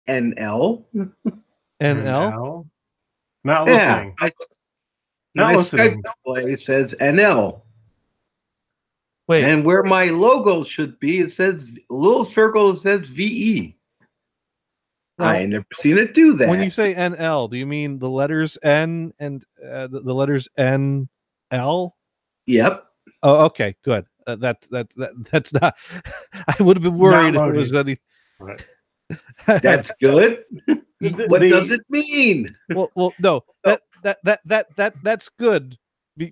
NL. NL? Not Yeah, listening. my Not Skype listening. display says NL. Wait, And where my logo should be, it says a little circle that says VE. now, I ain't never seen it do that. when you say NL, do you mean the letters N and the letters NL? Yep. Oh, okay, good. That's not. I would have been worried if it was any. Right. That's good. What The- does it mean? Well, no, that's good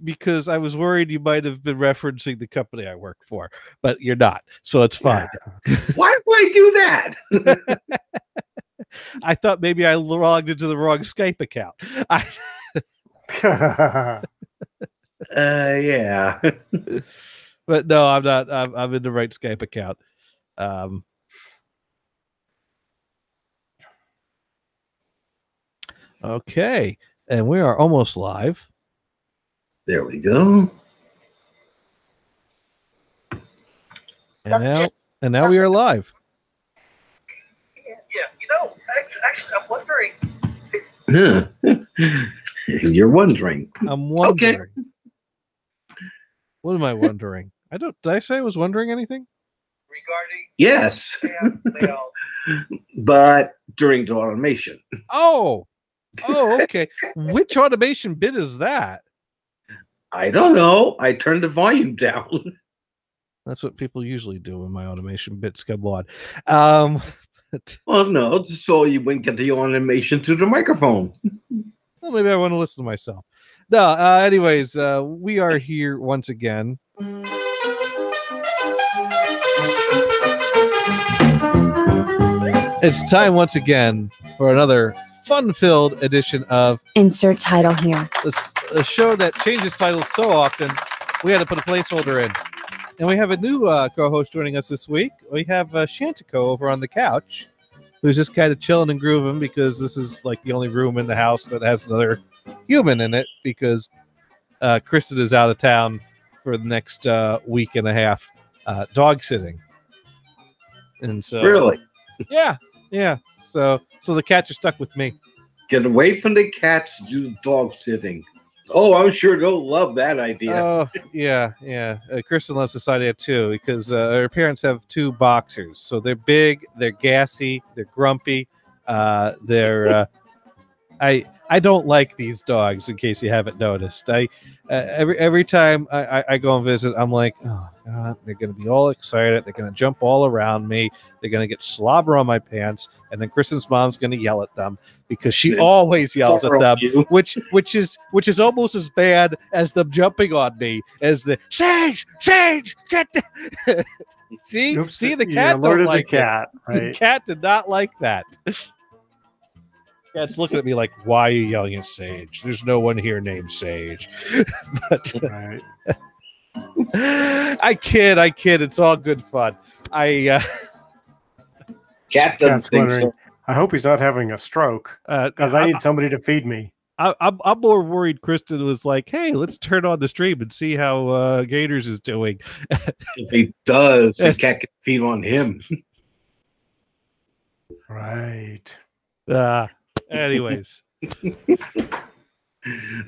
because I was worried you might have been referencing the company I work for, but you're not, so it's fine. Why would I do that? I thought maybe I logged into the wrong Skype account. Yeah. But no, I'm not. I'm in the right Skype account. Okay, and we are almost live. There we go. And now we are live. Yeah, actually, I'm wondering. You're wondering. I'm wondering. Okay. What am I wondering? Did I say I was wondering anything? Regarding Yes. layout. But during the automation. Oh, okay. Which automation bit is that? I don't know. I turned the volume down. That's what people usually do when my automation bits come on. Well, no, so you wouldn't get the automation to the microphone. Well, maybe I want to listen to myself. No, anyways, we are here once again. It's time once again for another fun-filled edition of Insert title here. a show that changes titles so often, we had to put a placeholder in. And we have a new co-host joining us this week. We have Shantico over on the couch, who's just kind of chilling and grooving because this is like the only room in the house that has another human in it because Kristen is out of town for the next week and a half dog sitting. And so Really? Yeah. So the cats are stuck with me. Get away from the cats, do dog sitting. Oh, I'm sure they'll love that idea. Oh, yeah. Kristen loves this idea too because her parents have two boxers. So they're big, they're gassy, they're grumpy. I don't like these dogs. In case you haven't noticed, every time I go and visit, I'm like, oh God, they're gonna be all excited. They're gonna jump all around me. They're gonna get slobber on my pants, and then Kristen's mom's gonna yell at them because she always yells at them, which is almost as bad as them jumping on me as the Sage, get the see the cat don't like the cat. it. Right? The cat did not like that. Cat's looking at me like, why are you yelling at Sage? There's no one here named Sage. But Right. I kid. It's all good fun. Cat doesn't Cat's think wondering, so. I hope he's not having a stroke because I need somebody to feed me. I'm more worried Kristen was like, hey, let's turn on the stream and see how Gators is doing. If he does, the cat can feed on him. Right. Anyways.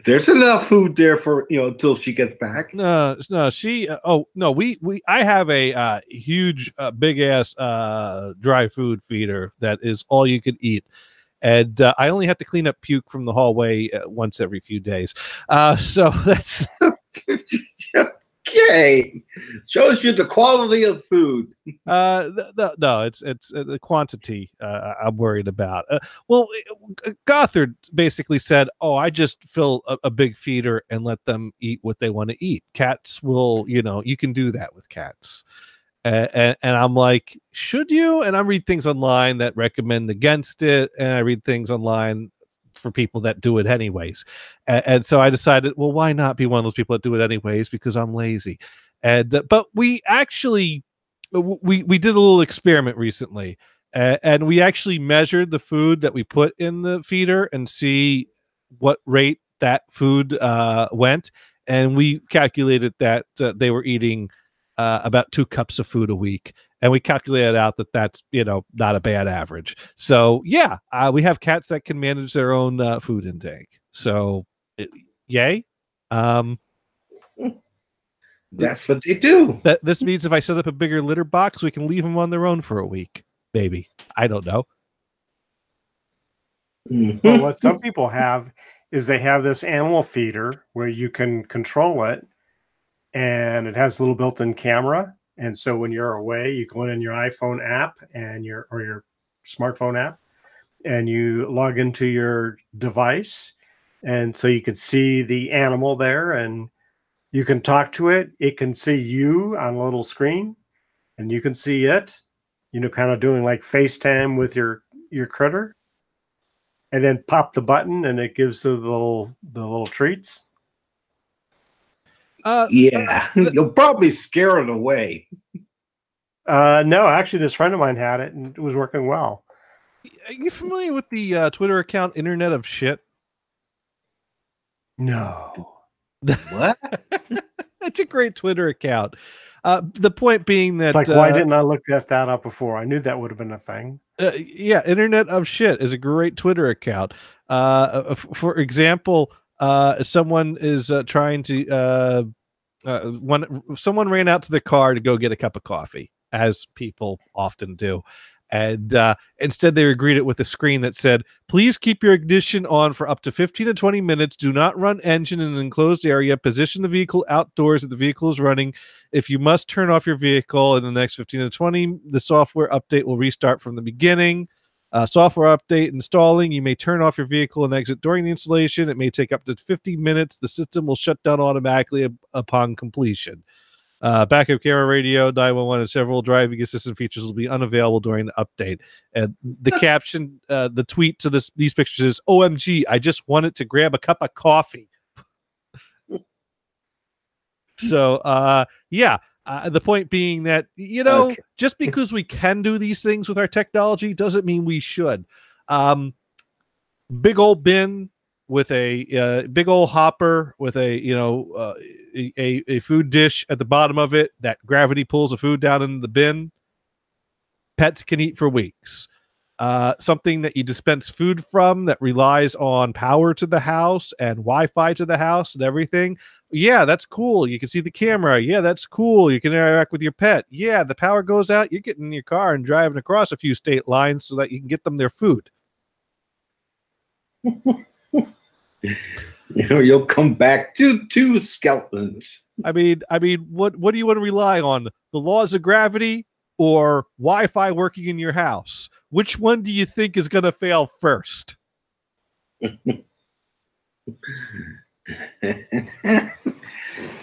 There's enough food there for until she gets back. No, she. I have a huge, big ass dry food feeder that is all you can eat, and I only have to clean up puke from the hallway once every few days. So that's Okay, shows you the quality of food. no, it's the quantity I'm worried about. Gothard basically said, "Oh, I just fill a big feeder and let them eat what they want to eat. Cats will, you can do that with cats." And I'm like, should you? And I read things online that recommend against it, and I read things online for people that do it anyways. And so I decided, well, why not be one of those people that do it anyways? Because I'm lazy. And but we actually we did a little experiment recently, and we actually measured the food that we put in the feeder and see what rate that food went, and we calculated that they were eating about 2 cups of food a week. and we calculated out that that's not a bad average. So yeah, we have cats that can manage their own food intake. So yay. That's what they do. This means if I set up a bigger litter box, we can leave them on their own for a week. Maybe. I don't know. Well, what some people have is they have this animal feeder where you can control it, and it has a little built-in camera. And so when you're away, you go in your iPhone app and your smartphone app, and you log into your device, and so you can see the animal there, and you can talk to it. It can see you on a little screen, and you can see it, kind of doing like FaceTime with your critter, and then pop the button, and it gives the little treats. Yeah, you'll probably scare it away. No, actually, this friend of mine had it, and it was working well. Are you familiar with the Twitter account Internet of Shit? No. What? It's a great Twitter account. The point being that, it's like, why didn't I look that up before? I knew that would have been a thing. Yeah, Internet of Shit is a great Twitter account. For example, someone is trying to someone ran out to the car to go get a cup of coffee, as people often do. And instead they were greeted with a screen that said, please keep your ignition on for up to 15 to 20 minutes. Do not run engine in an enclosed area. Position the vehicle outdoors if the vehicle is running. If you must turn off your vehicle in the next 15 to 20, the software update will restart from the beginning. Software update installing. You may turn off your vehicle and exit during the installation. It may take up to 50 minutes. The system will shut down automatically upon completion. Backup camera, radio, 911, and several driving assistant features will be unavailable during the update. And the caption, the tweet to these pictures is, OMG, I just wanted to grab a cup of coffee. So, yeah. The point being that, just because we can do these things with our technology doesn't mean we should. Big old bin with a big old hopper with a food dish at the bottom of it that gravity pulls the food down into the bin. Pets can eat for weeks. Something that you dispense food from that relies on power to the house and Wi-Fi to the house and everything. Yeah, that's cool. You can see the camera. Yeah, that's cool. You can interact with your pet. Yeah, the power goes out. You're getting in your car and driving across a few state lines so that you can get them their food. You'll come back to two skeletons. I mean, what do you want to rely on? The laws of gravity or Wi-Fi working in your house? Which one do you think is going to fail first?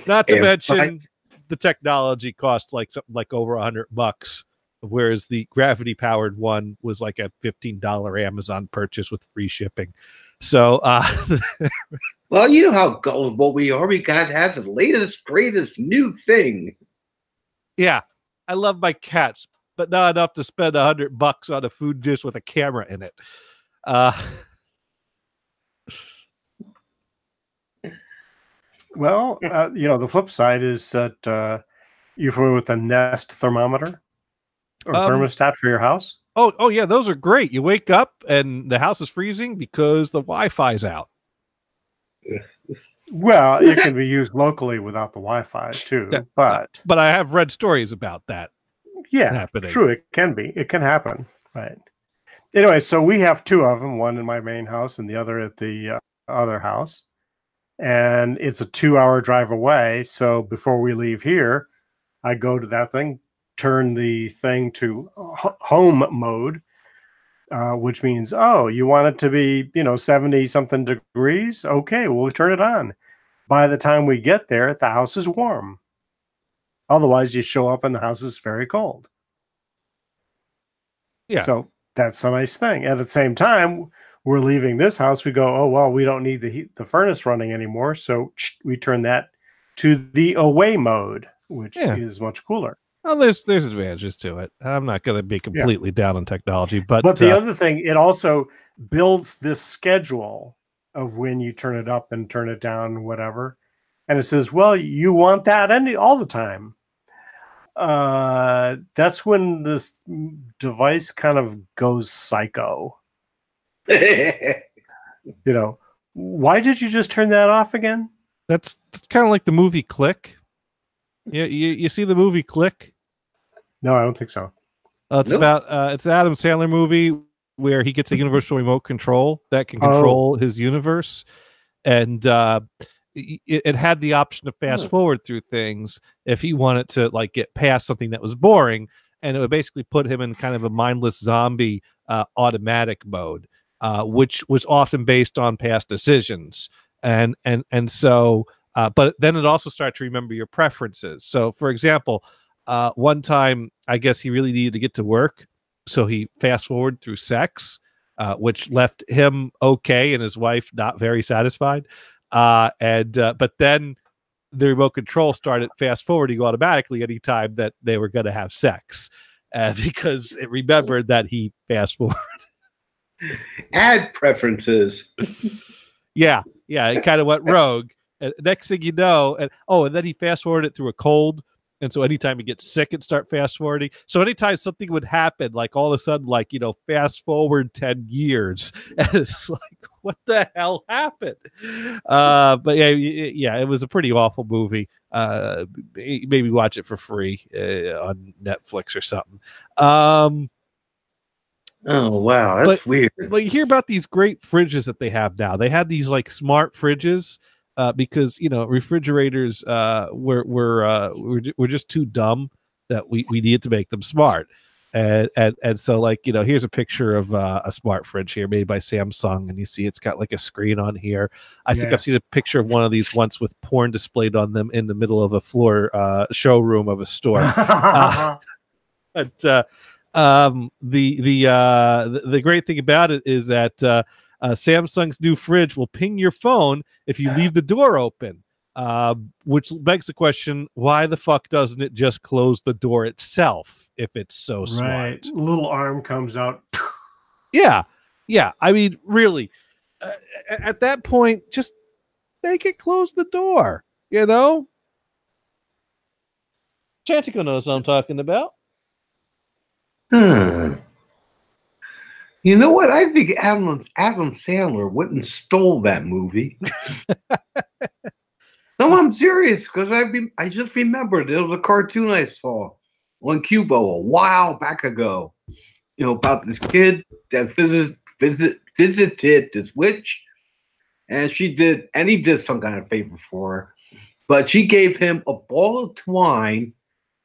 Not to mention the technology costs something like over $100, whereas the gravity powered one was like a $15 Amazon purchase with free shipping. So, well, you know how gullible we are. We got to have the latest, greatest new thing. Yeah, I love my cats, but not enough to spend $100 on a food dish with a camera in it. Well, the flip side is that you're familiar with the Nest thermometer or thermostat for your house. Oh yeah, those are great. You wake up and the house is freezing because the Wi-Fi's out. Well, it can be used locally without the Wi-Fi too, but I have read stories about that. Yeah, happening. True. It can be. It can happen. Right. Anyway, so we have two of them, one in my main house and the other at the other house. And it's a 2-hour drive away. So before we leave here, I go to that thing, turn the thing to home mode, which means, you want it to be, 70 something degrees. Okay, we'll turn it on. By the time we get there, the house is warm. Otherwise, you show up and the house is very cold. Yeah. So that's a nice thing. At the same time, we're leaving this house. We go, oh, well, we don't need the furnace running anymore. So we turn that to the away mode, which is much cooler. Well, there's advantages to it. I'm not going to be completely down on technology, but the other thing, it also builds this schedule of when you turn it up and turn it down, whatever. And it says, well, you want that all the time. That's when this device kind of goes psycho. Why did you just turn that off again? That's kind of like the movie Click. Yeah, you see the movie Click? No, I don't think so. It's Nope. about it's an Adam Sandler movie where he gets a universal remote control that can control his universe, and it had the option to fast forward through things if he wanted to like get past something that was boring, and it would basically put him in kind of a mindless zombie automatic mode, which was often based on past decisions, and so. But then it also started to remember your preferences. So, for example, one time, I guess he really needed to get to work, so he fast forwarded through sex, which left him okay and his wife not very satisfied. But then the remote control started fast forwarding automatically anytime that they were going to have sex, because it remembered that he fast forwarded. Add preferences. Yeah, it kind of went rogue. And next thing you know, and then he fast forwarded it through a cold. And so anytime he gets sick, it start fast forwarding. So anytime something would happen, like all of a sudden, like, fast forward 10 years. And it's like, what the hell happened? But yeah, it was a pretty awful movie. Maybe watch it for free on Netflix or something. Oh, wow. That's weird. But you hear about these great fridges that they have now. They had these like smart fridges. Because refrigerators were just too dumb that we needed to make them smart, and so like here's a picture of a smart fridge here made by Samsung, and you see it's got like a screen on here. I think I've seen a picture of one of these once with porn displayed on them in the middle of a floor showroom of a store. But the great thing about it is that. Samsung's new fridge will ping your phone if you leave the door open, which begs the question, why the fuck doesn't it just close the door itself if it's so smart? Right. Little arm comes out. Yeah. I mean, really, at that point, just make it close the door, Chantico knows what I'm talking about. You know what? I think Adam Sandler went and stole that movie. No, I'm serious, because I just remembered there was a cartoon I saw on Cubo a while back ago, about this kid that visited this witch, and he did some kind of favor for her, but she gave him a ball of twine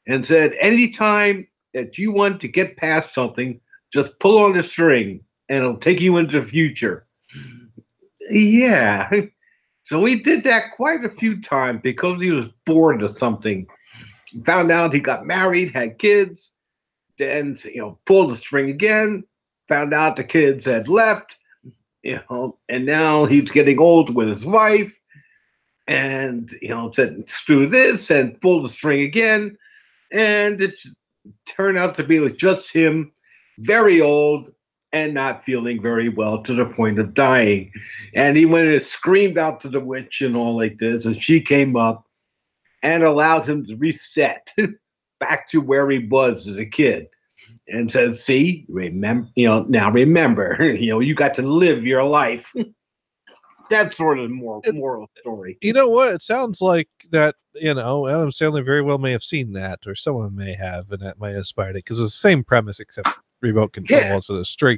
and said, anytime that you want to get past something, just pull on the string and it'll take you into the future. Yeah. So he did that quite a few times because he was bored of something. Found out he got married, had kids, then pulled the string again, found out the kids had left, and now he's getting old with his wife, and said screw this and pulled the string again, and it turned out to be with just him, very old and not feeling very well to the point of dying. And he went and screamed out to the witch and all like this, and she came up and allowed him to reset back to where he was as a kid, and said, see, remember, now remember, you got to live your life. That's sort of the moral story. You know what? It sounds like that, Adam Sandler very well may have seen that, or someone may have, and that might have inspired it, because it's the same premise except remote control instead of string.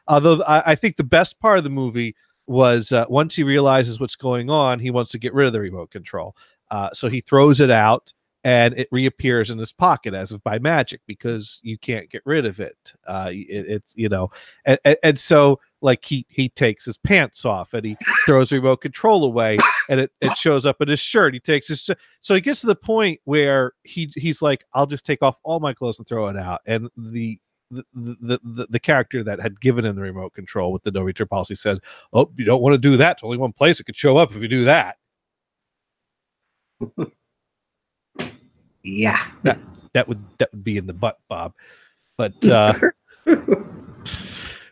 Although I think the best part of the movie was once he realizes what's going on, he wants to get rid of the remote control. So he throws it out, and it reappears in his pocket as if by magic, because you can't get rid of it. It's and so like he takes his pants off and he throws the remote control away, and it shows up in his shirt. He takes his so he gets to the point where he's like, I'll just take off all my clothes and throw it out. And the character that had given him the remote control with the no return policy said, oh, you don't want to do that. It's only one place it could show up if you do that. Yeah, that would be in the butt, Bob. But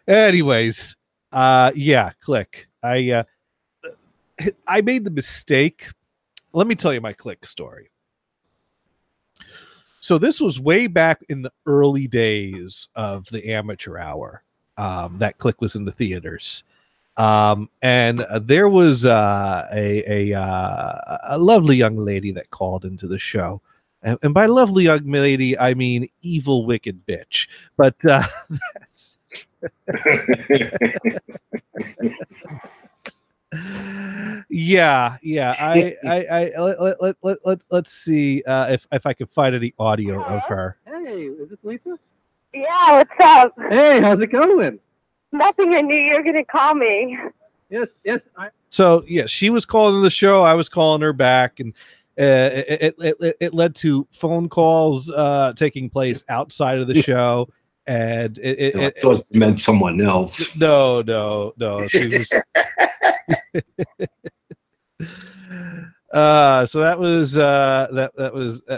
anyways, Click. I made the mistake. Let me tell you my Click story. So this was way back in the early days of the amateur hour. That Click was in the theaters. And there was a lovely young lady that called into the show. And by lovely young lady, I mean evil, wicked bitch. But that's yeah. Let's see if I can find any audio of her. Hey, is this Lisa? Yeah, what's up? Hey, how's it going? Nothing. I knew you were going to call me. Yes. So yeah, she was calling the show. I was calling her back, and it led to phone calls taking place outside of the show. And I thought it meant someone else. No. She was. So that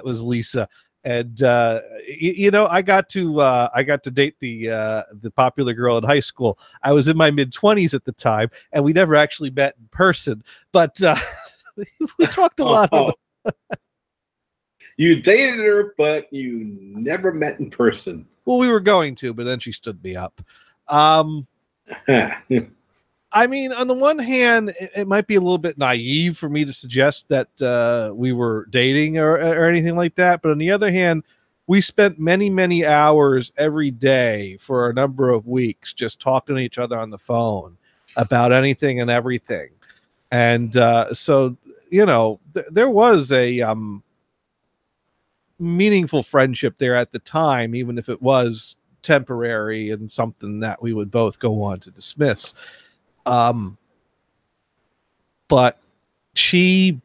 was Lisa, and I got to date the popular girl in high school. I was in my mid-20s at the time, and we never actually met in person, but we talked a lot. You dated her, but you never met in person. Well, we were going to, but then she stood me up. I mean, on the one hand, it might be a little bit naive for me to suggest that we were dating or anything like that. But on the other hand, we spent many, many hours every day for a number of weeks just talking to each other on the phone about anything and everything. And so, there was a meaningful friendship there at the time, even if it was temporary and something that we would both go on to dismiss. But she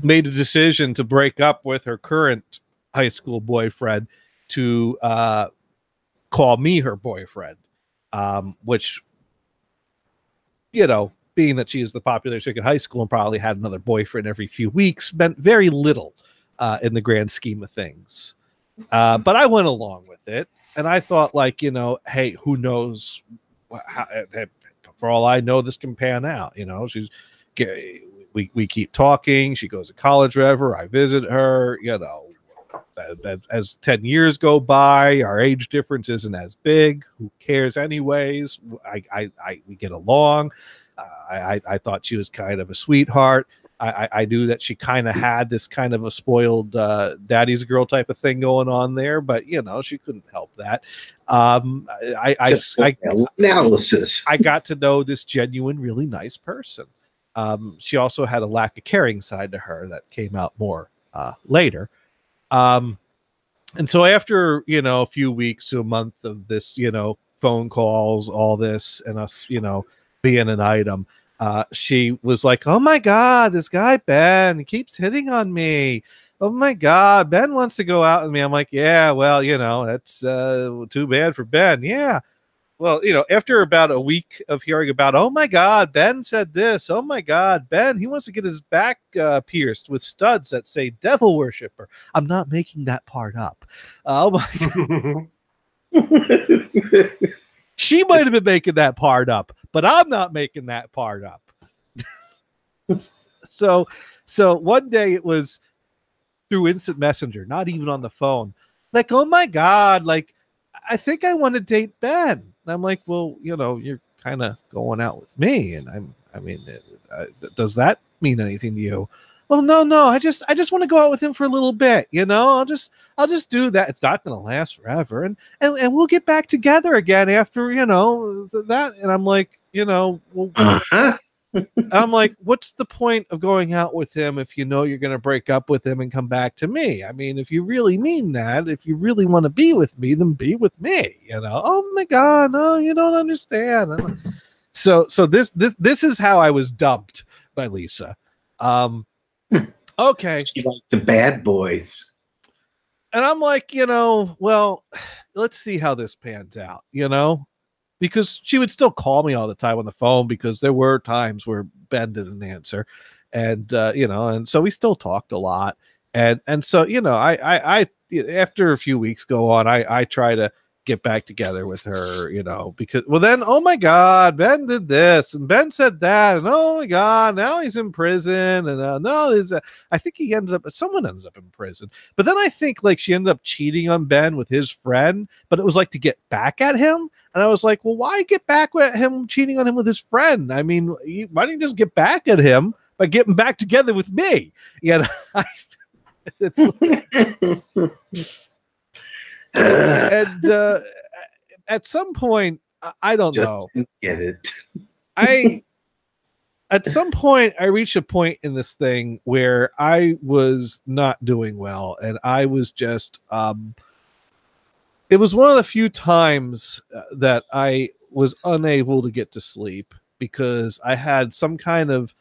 made a decision to break up with her current high school boyfriend to call me her boyfriend, which, being that she is the popular chick in high school and probably had another boyfriend every few weeks, meant very little in the grand scheme of things. But I went along with it, and I thought, hey, who knows how, for all I know, this can pan out. We keep talking. She goes to college, wherever I visit her. As 10 years go by, our age difference isn't as big. Who cares, anyways? We get along. I thought she was kind of a sweetheart. I knew that she kind of had this kind of a spoiled daddy's girl type of thing going on there, but she couldn't help that. Analysis. I got to know this genuine, really nice person. She also had a lack of caring side to her that came out more later. And so after a few weeks to a month of this, phone calls, all this, and us, being an item. She was like, "Oh my God, this guy Ben keeps hitting on me. Oh my God, Ben wants to go out with me." I'm like, "Yeah, well, that's too bad for Ben." Yeah. Well, after about a week of hearing about, "Oh my God, Ben said this. Oh my God, Ben, he wants to get his back pierced with studs that say devil worshiper." I'm not making that part up. Oh my God. She might have been making that part up, but I'm not making that part up. So one day it was through Instant Messenger, not even on the phone. Like, "Oh my God, I think I want to date Ben." And I'm like, "Well, you're kind of going out with me, and does that mean anything to you?" "Well, no, I just want to go out with him for a little bit, I'll just do that. It's not going to last forever, and we'll get back together again after, that." And I'm like, well, I'm like, what's the point of going out with him if you're going to break up with him and come back to me? I mean, if you really mean that, if you really want to be with me, then be with me, Oh my God, no, you don't understand. So this is how I was dumped by Lisa. Okay. She liked the bad boys. And I'm like, well, let's see how this pans out, because she would still call me all the time on the phone because there were times where Ben didn't answer. And, and so we still talked a lot. And so, I after a few weeks go on, I try to get back together with her, you know, because well then, oh my God, Ben did this and Ben said that, and oh my God, now he's in prison, and no, I think someone ended up in prison, but then I think like she ended up cheating on Ben with his friend, but it was like to get back at him, and I was like, well, why get back at him cheating on him with his friend? I mean, why don't you just get back at him by getting back together with me? Yeah, it's. And at some point, I don't know. Get it. At some point, I reached a point in this thing where I was not doing well, and I was just. It was one of the few times that I was unable to get to sleep because I had some kind of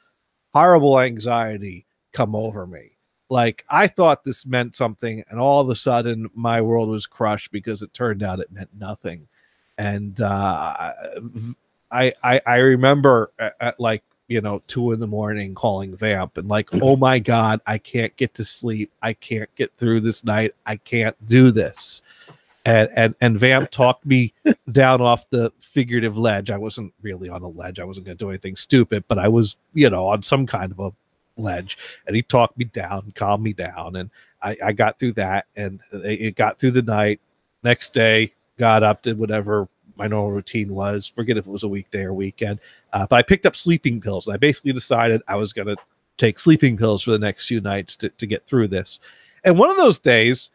horrible anxiety come over me. Like I thought this meant something, and all of a sudden my world was crushed because it turned out it meant nothing. And I remember at like 2 a.m. calling Vamp and like, oh my God, I can't get to sleep. I can't get through this night. I can't do this. And Vamp talked me down off the figurative ledge. I wasn't really on a ledge. I wasn't going to do anything stupid, but I was, on some kind of a ledge, and he talked me down, calmed me down, and I got through that, and it got through the night. Next day, got up, did whatever my normal routine was. Forget if it was a weekday or weekend, but I picked up sleeping pills. I basically decided I was going to take sleeping pills for the next few nights to get through this. And one of those days,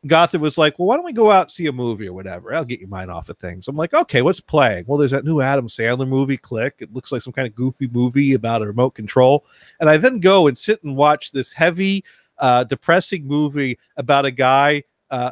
Gotham was like, well, why don't we go out and see a movie or whatever? I'll get your mind off of things. I'm like, okay, what's playing? Well, there's that new Adam Sandler movie, Click. It looks like some kind of goofy movie about a remote control. And I then go and sit and watch this heavy, depressing movie about a guy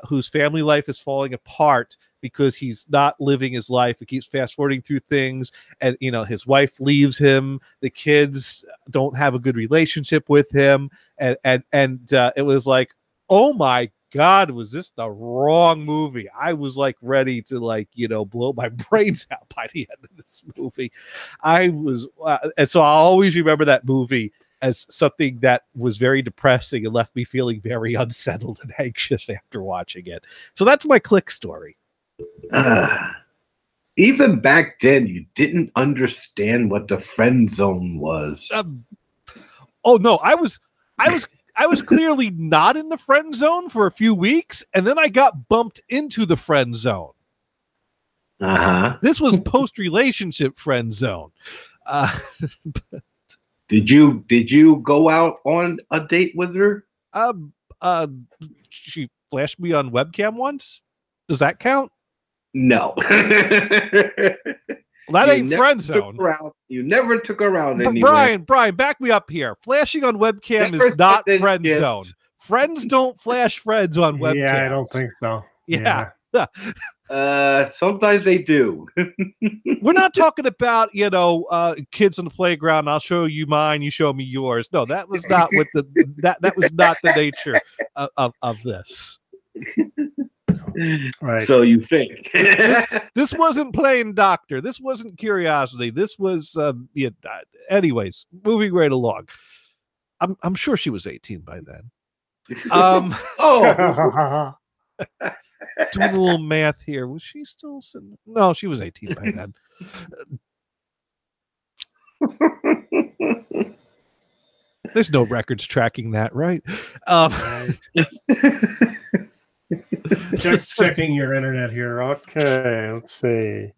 whose family life is falling apart because he's not living his life. He keeps fast forwarding through things, and his wife leaves him. The kids don't have a good relationship with him, and it was like, oh my God, was this the wrong movie? I was like ready to blow my brains out by the end of this movie. I was, and so I'll always remember that movie as something that was very depressing and left me feeling very unsettled and anxious after watching it. So that's my Click story. Even back then, you didn't understand what the friend zone was. Oh no, I was clearly not in the friend zone for a few weeks, and then I got bumped into the friend zone. This was post-relationship friend zone. Did you go out on a date with her? She flashed me on webcam once. Does that count? No. Well, that ain't friend zone. You never took her around anywhere. Brian, back me up here. Flashing on webcam is not friend zone. Friends don't flash friends on webcam. Yeah, I don't think so. Yeah. Sometimes they do. We're not talking about, kids on the playground. I'll show you mine, you show me yours. No, that was not what that was not the nature of this. Right. So you think this wasn't playing doctor. This wasn't curiosity. This was anyways, moving right along. I'm sure she was 18 by then. Doing a little math here. Was she still sitting? No, she was 18 by then. There's no records tracking that, right? Just checking your internet here. Okay, let's see.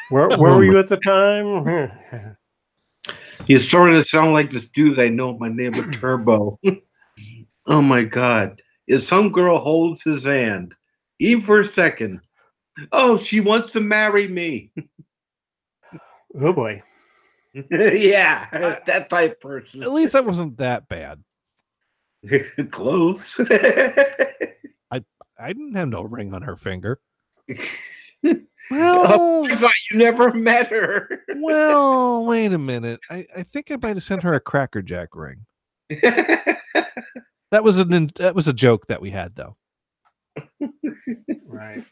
Where were you at the time? He's starting to sound like this dude I know by name of Turbo. Oh my God. If some girl holds his hand, even for a second, oh, she wants to marry me. Oh boy. Yeah, that type of person. At least I wasn't that bad. Close. I didn't have no ring on her finger. Well, you never met her. Well, wait a minute. I think I might have sent her a Cracker Jack ring. That was a joke that we had, though. Right.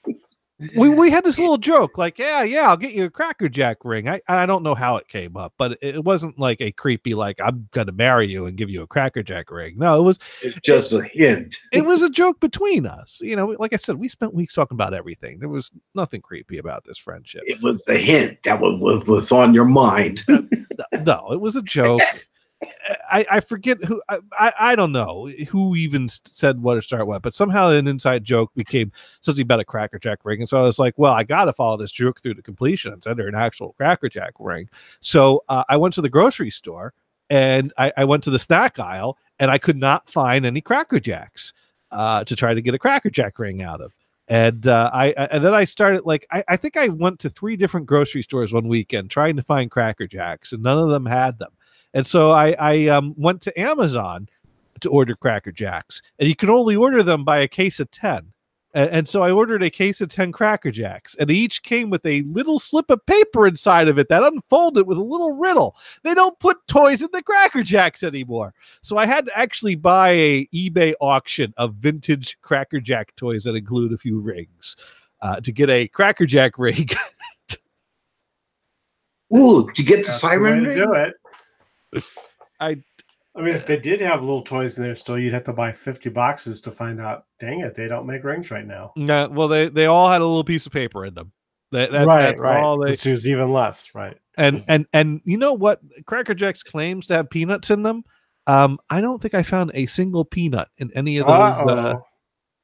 we had this little joke like, yeah, I'll get you a Cracker Jack ring. I don't know how it came up, but it wasn't like a creepy like I'm gonna marry you and give you a Cracker Jack ring. No, It's just a hint. it was a joke between us. Like I said, we spent weeks talking about everything. There was nothing creepy about this friendship. It was a hint that was on your mind. No, it was a joke. I forget who. I don't know who even said what or start what, but somehow an inside joke became something about a Cracker Jack ring, and so I was like, well, I got to follow this joke through to completion and send her an actual Cracker Jack ring. So I went to the grocery store and I went to the snack aisle and I could not find any Cracker Jacks to try to get a Cracker Jack ring out of. And and then I started I think I went to 3 different grocery stores one weekend trying to find Cracker Jacks, and none of them had them. And so I went to Amazon to order Cracker Jacks, and you can only order them by a case of 10. And so I ordered a case of 10 Cracker Jacks, and they each came with a little slip of paper inside of it that unfolded with a little riddle. They don't put toys in the Cracker Jacks anymore. So I had to actually buy a eBay auction of vintage Cracker Jack toys that include a few rings to get a Cracker Jack ring. Ooh, did you get the That's the siren way to ring? do it. I mean, if they did have little toys in there still, you'd have to buy 50 boxes to find out, dang it, they don't make rings right now. well, they all had a little piece of paper in them. That's all they. Which is even less, right? And you know what? Cracker Jacks claims to have peanuts in them. I don't think I found a single peanut in any of those.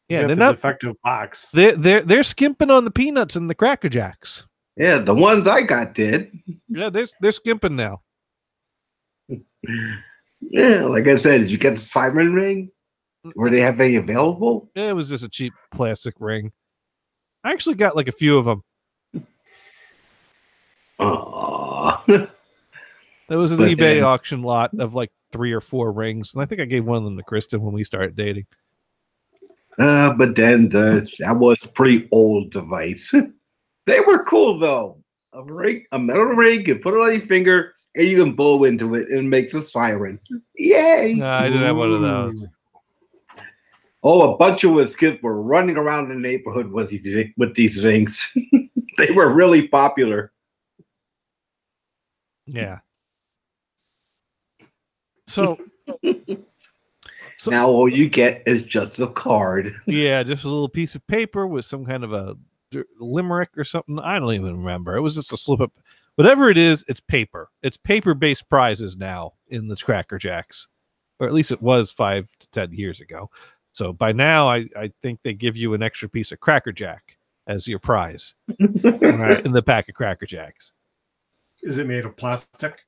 Yeah, they're not defective box. They're skimping on the peanuts in the Cracker Jacks. Yeah, the ones I got did. Yeah, they're skimping now. Yeah, like I said, did you get the siren ring? Were they have any available? Yeah, it was just a cheap plastic ring. I actually got like a few of them. Aww. There was an But eBay then- auction lot of like 3 or 4 rings, and I think I gave one of them to Kristen when we started dating. But then that was a pretty old device. They were cool though. A metal ring, you put it on your finger, and you can blow into it, and it makes a siren. Yay! No, I didn't have one of those. Oh, a bunch of us kids were running around the neighborhood with these things. They were really popular. Yeah. So Now all you get is just a card. yeah, just a little piece of paper with some kind of a limerick or something. I don't even remember. It was just a slip up. Whatever it is, it's paper. It's paper-based prizes now in the Cracker Jacks, or at least it was 5 to 10 years ago. So by now, I think they give you an extra piece of Cracker Jack as your prize in the pack of Cracker Jacks. Is it made of plastic?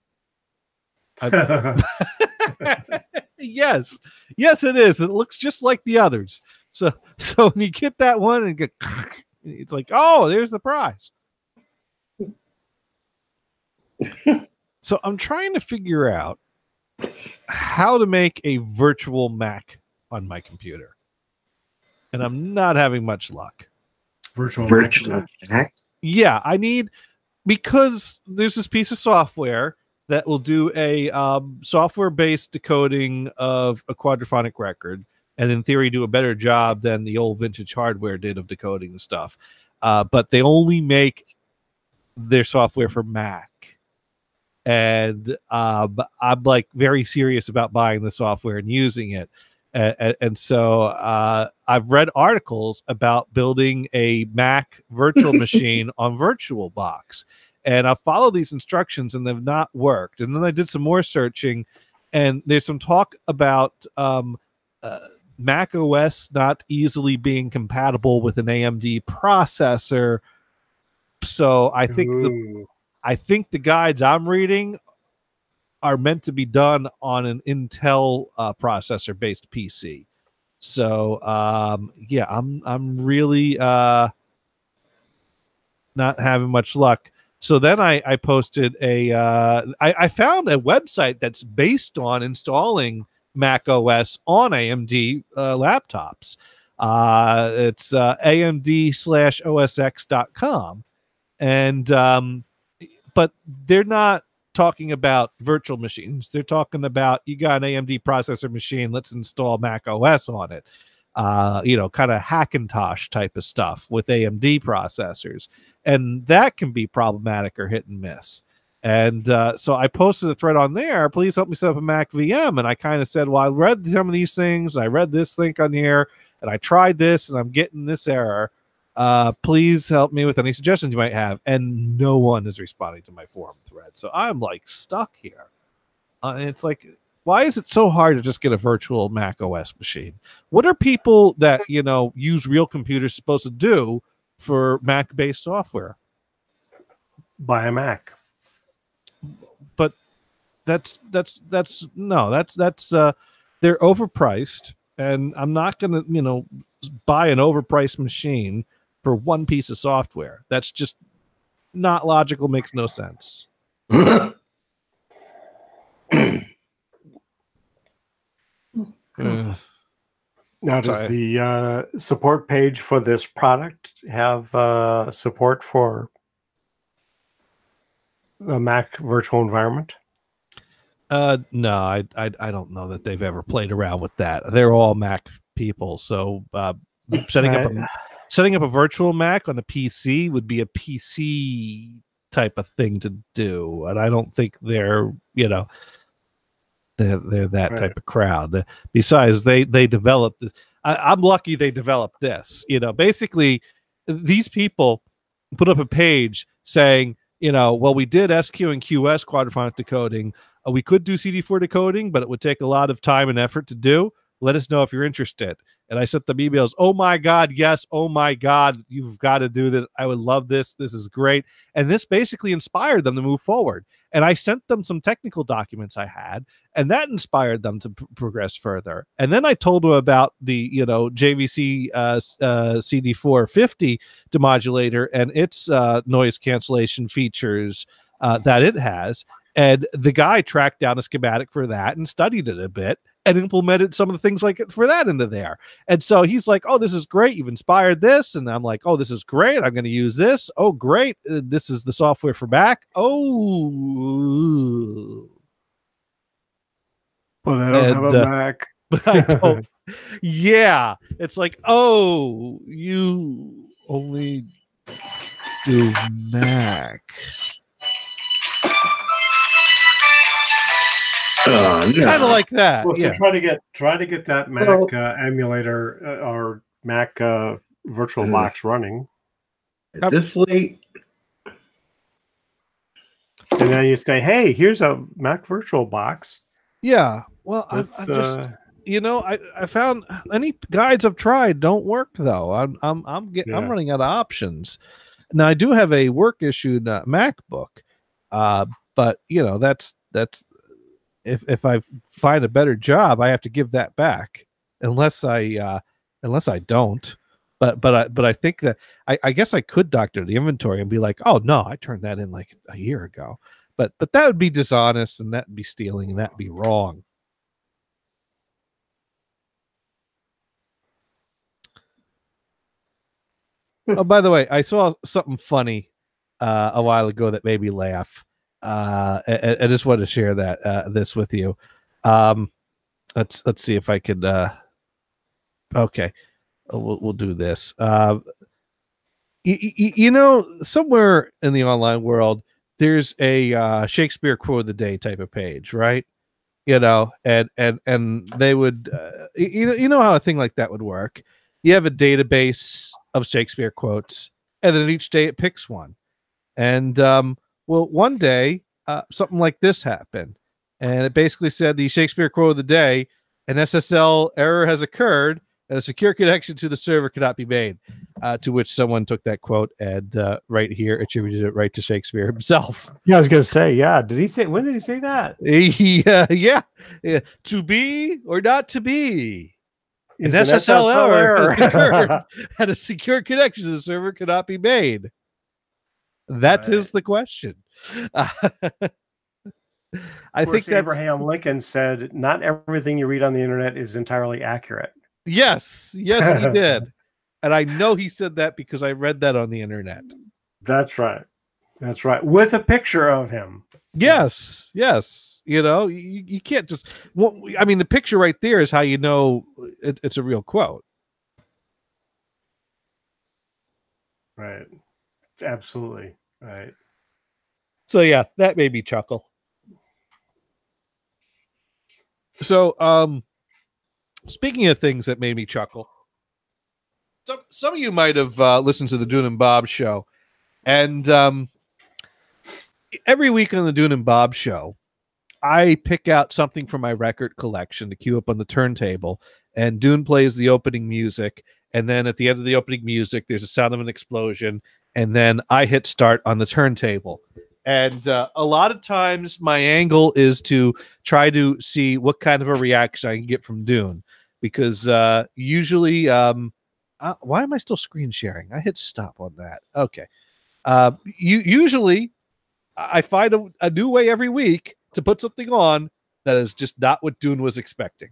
Yes, it is. It looks just like the others. So when you get that one and get, it's like, oh, there's the prize. So I'm trying to figure out how to make a virtual Mac on my computer, and I'm not having much luck. Virtual Mac? Yeah, I need, because there's this piece of software that will do a software-based decoding of a quadraphonic record, and in theory do a better job than the old vintage hardware did of decoding the stuff. But they only make their software for Mac. And I'm like very serious about buying the software and using it. And so I've read articles about building a Mac virtual machine on VirtualBox. And I followed these instructions and they've not worked. And then I did some more searching, and there's some talk about Mac OS not easily being compatible with an AMD processor. So I think the guides I'm reading are meant to be done on an Intel processor based PC. So yeah, I'm really not having much luck. So then I posted I found a website that's based on installing Mac OS on AMD laptops. It's amd/osx.com. And but they're not talking about virtual machines. They're talking about, you got an AMD processor machine, let's install Mac OS on it. kind of Hackintosh type of stuff with AMD processors, and that can be problematic or hit and miss. And so I posted a thread on there. Please help me set up a Mac VM. And I kind of said, well, I read some of these things, and I read this link on here, and I tried this, and I'm getting this error. Please help me with any suggestions you might have. And no one is responding to my forum thread. So I'm like stuck here. And it's like, why is it so hard to just get a virtual Mac OS machine? What are people that, use real computers supposed to do for Mac-based software? Buy a Mac. But that's they're overpriced, and I'm not going to, buy an overpriced machine for one piece of software. That's just not logical, makes no sense. Now, does the support page for this product have support for the Mac virtual environment? No, I don't know that they've ever played around with that. They're all Mac people, so setting up a virtual Mac on a PC would be a PC type of thing to do, and I don't think they're they're that type of crowd. Besides, they developed this. I'm lucky they developed this. Basically, these people put up a page saying, well, we did SQ and QS quadraphonic decoding. We could do CD4 decoding, but it would take a lot of time and effort to do. Let us know if you're interested. And I sent them emails. Oh my God, yes. Oh my God, you've got to do this. I would love this. This is great. And this basically inspired them to move forward. And I sent them some technical documents I had, and that inspired them to progress further. And then I told them about the, JVC CD450 demodulator and its noise cancellation features that it has. And the guy tracked down a schematic for that and studied it a bit and implemented some of the things like it for that into there. And so he's like, oh, this is great. You've inspired this. And I'm like, oh, this is great. I'm going to use this. Oh, great. This is the software for Mac. Oh. Well, I don't have a Mac. But I don't. Yeah. It's like, oh, you only do Mac. Kind of like that. Well, so try to get that Mac emulator or Mac virtual box running. At this late, and then you say, "Hey, here's a Mac virtual box." Yeah. Well, I just I found any guides I've tried don't work though. I'm running out of options. Now I do have a work issued MacBook, but that's. If I find a better job, I have to give that back unless I don't. But I think that I guess I could doctor the inventory and be like, oh no, I turned that in like a year ago. But that would be dishonest, and that'd be stealing, and that'd be wrong. Oh, by the way, I saw something funny a while ago that made me laugh. I just wanted to share that this with you. Let's see if I could. Okay, we'll do this. Somewhere in the online world, there's a Shakespeare quote of the day type of page, right? And they would, how a thing like that would work. You have a database of Shakespeare quotes, and then each day it picks one, and well, one day, something like this happened, and it basically said the Shakespeare quote of the day: an SSL error has occurred, and a secure connection to the server cannot be made. To which someone took that quote and right here attributed it right to Shakespeare himself. Yeah, I was going to say, yeah. When did he say that? Yeah. To be or not to be. An SSL error has occurred, and a secure connection to the server cannot be made. That is the question. I think that's Abraham Lincoln said, "Not everything you read on the internet is entirely accurate." Yes, he did, and I know he said that because I read that on the internet. That's right, with a picture of him. Yes. You can't just. Well, I mean, the picture right there is how you know it's a real quote. Right. Absolutely. Right. So yeah, that made me chuckle. So speaking of things that made me chuckle, some of you might have listened to the Dune and Bob show, and every week on the Dune and Bob show, I pick out something from my record collection to queue up on the turntable, and Dune plays the opening music, and then at the end of the opening music, there's a sound of an explosion, and then I hit start on the turntable. And a lot of times my angle is to try to see what kind of a reaction I can get from Dune, because usually, why am I still screen sharing? I hit stop on that. Okay. Usually I find a new way every week to put something on that is just not what Dune was expecting.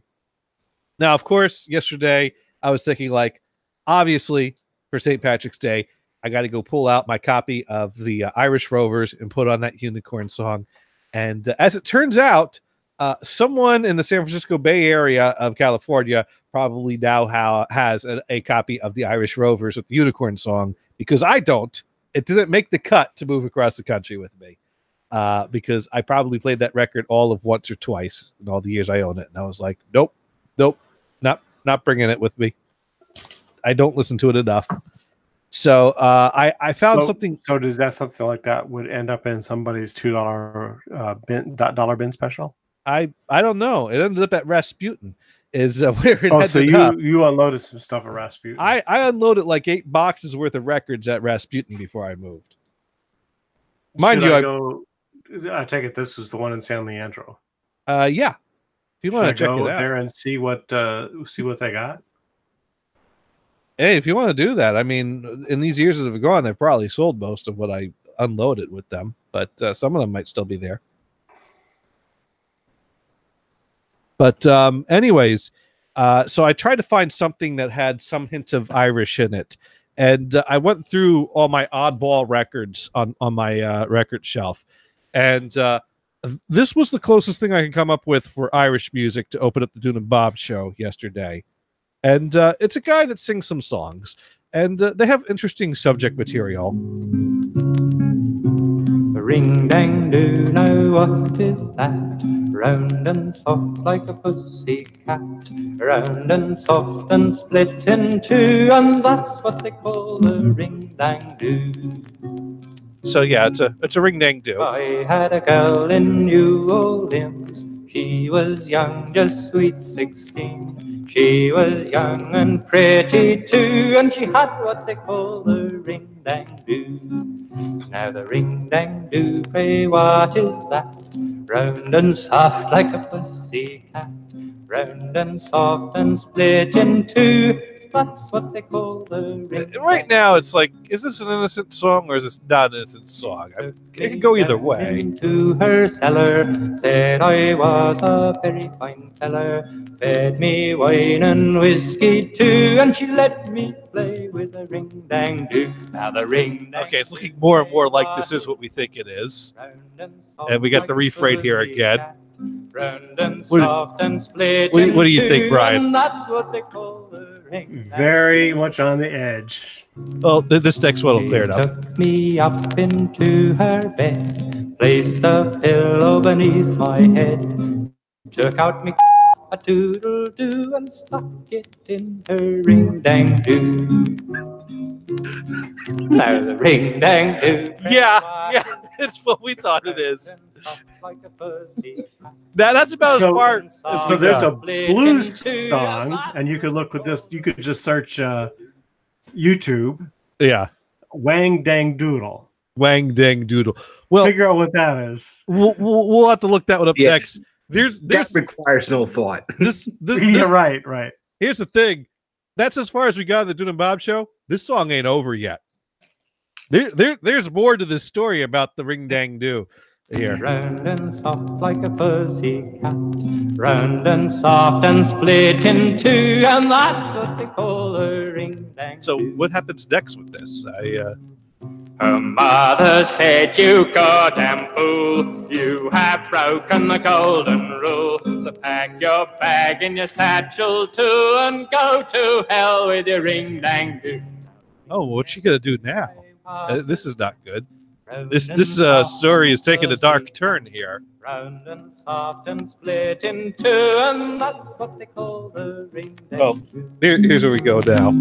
Now, of course, yesterday I was thinking, like, obviously for St. Patrick's Day, I got to go pull out my copy of the Irish Rovers and put on that Unicorn song. And as it turns out, someone in the San Francisco Bay Area of California probably now has a copy of the Irish Rovers with the Unicorn song, because I don't. It didn't make the cut to move across the country with me, because I probably played that record all of once or twice in all the years I own it. And I was like, nope, not bringing it with me. I don't listen to it enough. So I found something. So does that something like that would end up in somebody's $2 dollar bin special? I don't know. It ended up at Rasputin. Is where it so ended up. you unloaded some stuff at Rasputin. I unloaded like 8 boxes worth of records at Rasputin before I moved. Mind you, I take it this is the one in San Leandro. Yeah. If you want to check it out there and see what they got. Hey, if you want to do that, I mean, in these years that have gone, they've probably sold most of what I unloaded with them, but some of them might still be there. But anyways, so I tried to find something that had some hint of Irish in it. And I went through all my oddball records on my record shelf. And this was the closest thing I can come up with for Irish music to open up the Dune and Bob show yesterday. And it's a guy that sings some songs. And they have interesting subject material. Ring dang do, now what is that? Round and soft like a pussy cat, round and soft and split in two, and that's what they call a ring dang do. So yeah, it's a ring dang do. I had a girl in New Orleans. She was young, just sweet 16. She was young and pretty too, and she had what they call a ring dang do. Now the ring dang do, pray what is that? Round and soft like a pussy cat, round and soft and split in two. That's what they call the ring. Right now, it's like, is this an innocent song or is this not an innocent song? It can go either way. Into her cellar, said I was a very fine feller, fed me wine and whiskey too, and she let me play with a ring dang do. Now the ring dang. Okay, it's looking more and more like this is what we think it is. And we got the refrain here again. Round and soft and split. What do you think, Brian? That's what they call the ring. Very much on the edge. Well, this next one will clear it up. Took me up into her bed, placed a pillow beneath my head, took out me a doodle doo and stuck it in her ring dang do. Now the ring dang do. Yeah, it's what we thought it is. That's about as far as so there's a blues song, and you could look with this. You could just search YouTube. Yeah, Wang Dang Doodle. Wang Dang Doodle. Well, figure out what that is. We'll have to look that one up next. That requires no thought. Yeah, right. Here's the thing. That's as far as we got in the Dune and Bob show. This song ain't over yet. There's more to this story about the ring dang do. Here. Round and soft like a pussy cat, round and soft and split in two, and that's what they call a ring dang. So what happens next with this? Her mother said, "You goddamn fool, you have broken the golden rule. So pack your bag and your satchel too, and go to hell with your ring dang do." Oh, what's she gonna do now? This is not good. This story is taking a dark turn here. Round and soft and split in two, and that's what they call the ring. Well, here's where we go now.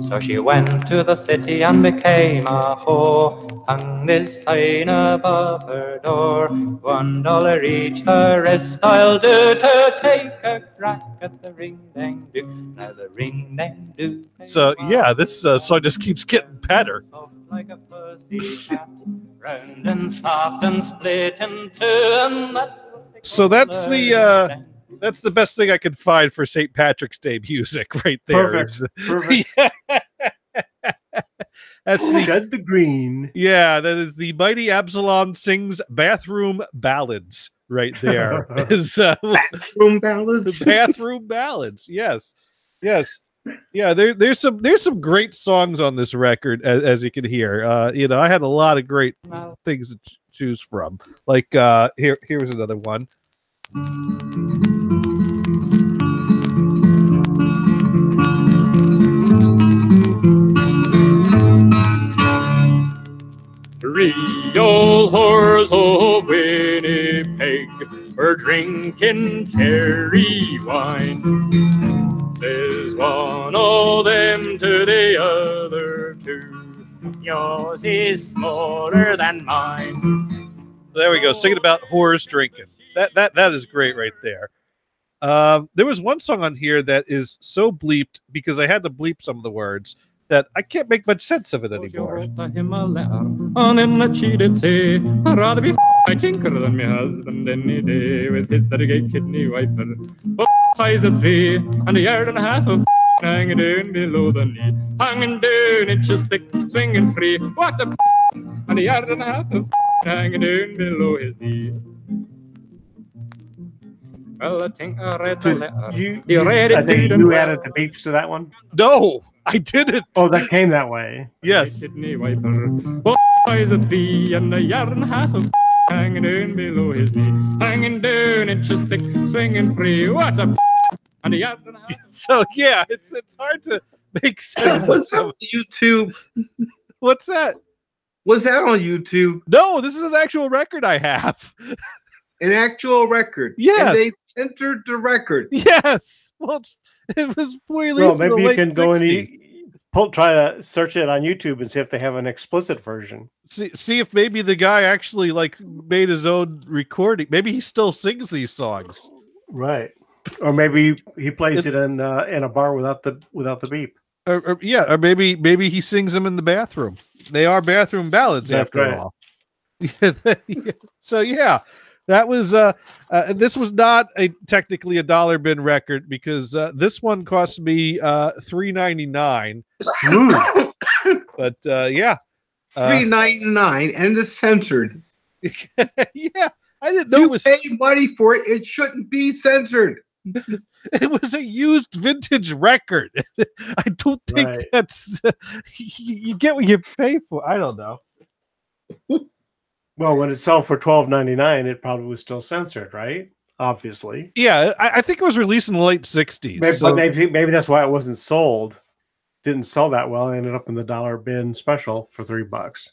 So she went to the city and became a whore. Hung this sign above her door: $1 each, the rest I'll do to take a crack at the ring dang do. Now the ring dang do. So yeah, this song just keeps getting better. Soft like a pussy cat, round and soft and split in two, and that's what they So call that's the the ring dang. that's the best thing I could find for St. Patrick's Day music right there. Perfect. Perfect. That's the Shed the green. yeah, that is the Mighty Absalom Sings Bathroom Ballads right there. Is Bathroom ballads. Bathroom Ballads. Yes. Yes. Yeah, there's some great songs on this record, as you can hear. I had a lot of great things to choose from. Like here's another one. Three old whores of Winnipeg were drinking cherry wine. Says one of them to the other two, yours is smaller than mine. There we go. Singing about whores drinking. That is great right there. There was one song on here that is so bleeped because I had to bleep some of the words that I can't make much sense of it anymore. On him that she did say, I'd rather be my tinker than my husband any day, with his dedicated kidney wiper. But size of 3 and a yard and a half of hanging down below the knee, hanging down inches thick, swinging free. What a and a yard and a half of hanging down below his knee. Well, I think I read the letter. You read it I think good and you well. added the beeps to that one. No, I didn't. Oh, that came that way. Yes. Kidney wiper. What size of 3 and a yard and a half of hanging down below his knee, hanging down inches thick, swinging free. What a and a yard and a half. So yeah, it's hard to make sense What's of on YouTube? what's that? Was that on YouTube? No, this is an actual record I have. An actual record. Yes. And they centered the record. Yes. Well, it was released Well, in the maybe you late can go 60s. and try to search it on YouTube and see if they have an explicit version. See if maybe the guy actually like made his own recording. Maybe he still sings these songs. Right. Or maybe he plays it in a bar without the beep. Or maybe he sings them in the bathroom. They are bathroom ballads That's after right. all. So yeah, that was this was not technically a dollar bin record because this one cost me $3.99. But yeah, $3.99 and it's censored. yeah, I didn't know You it was. pay money for it. It shouldn't be censored. It was a used vintage record. I don't think Right. that's you get what you pay for. I don't know. Well, when it sold for $12.99, it probably was still censored, right? Obviously. Yeah, I think it was released in the late 60s. Maybe, so- but maybe that's why it wasn't sold. Didn't sell that well. It ended up in the dollar bin special for $3.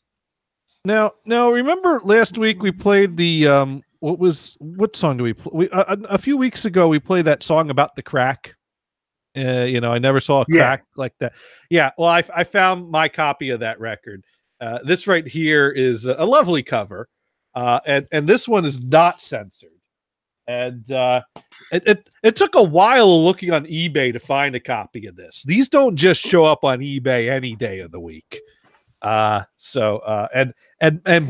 Now, remember last week we played the what song do we play? A few weeks ago we played that song about the crack. I never saw a crack like that. Yeah, well, I found my copy of that record. This right here is a lovely cover, and this one is not censored. And it took a while looking on eBay to find a copy of this. These don't just show up on eBay any day of the week. And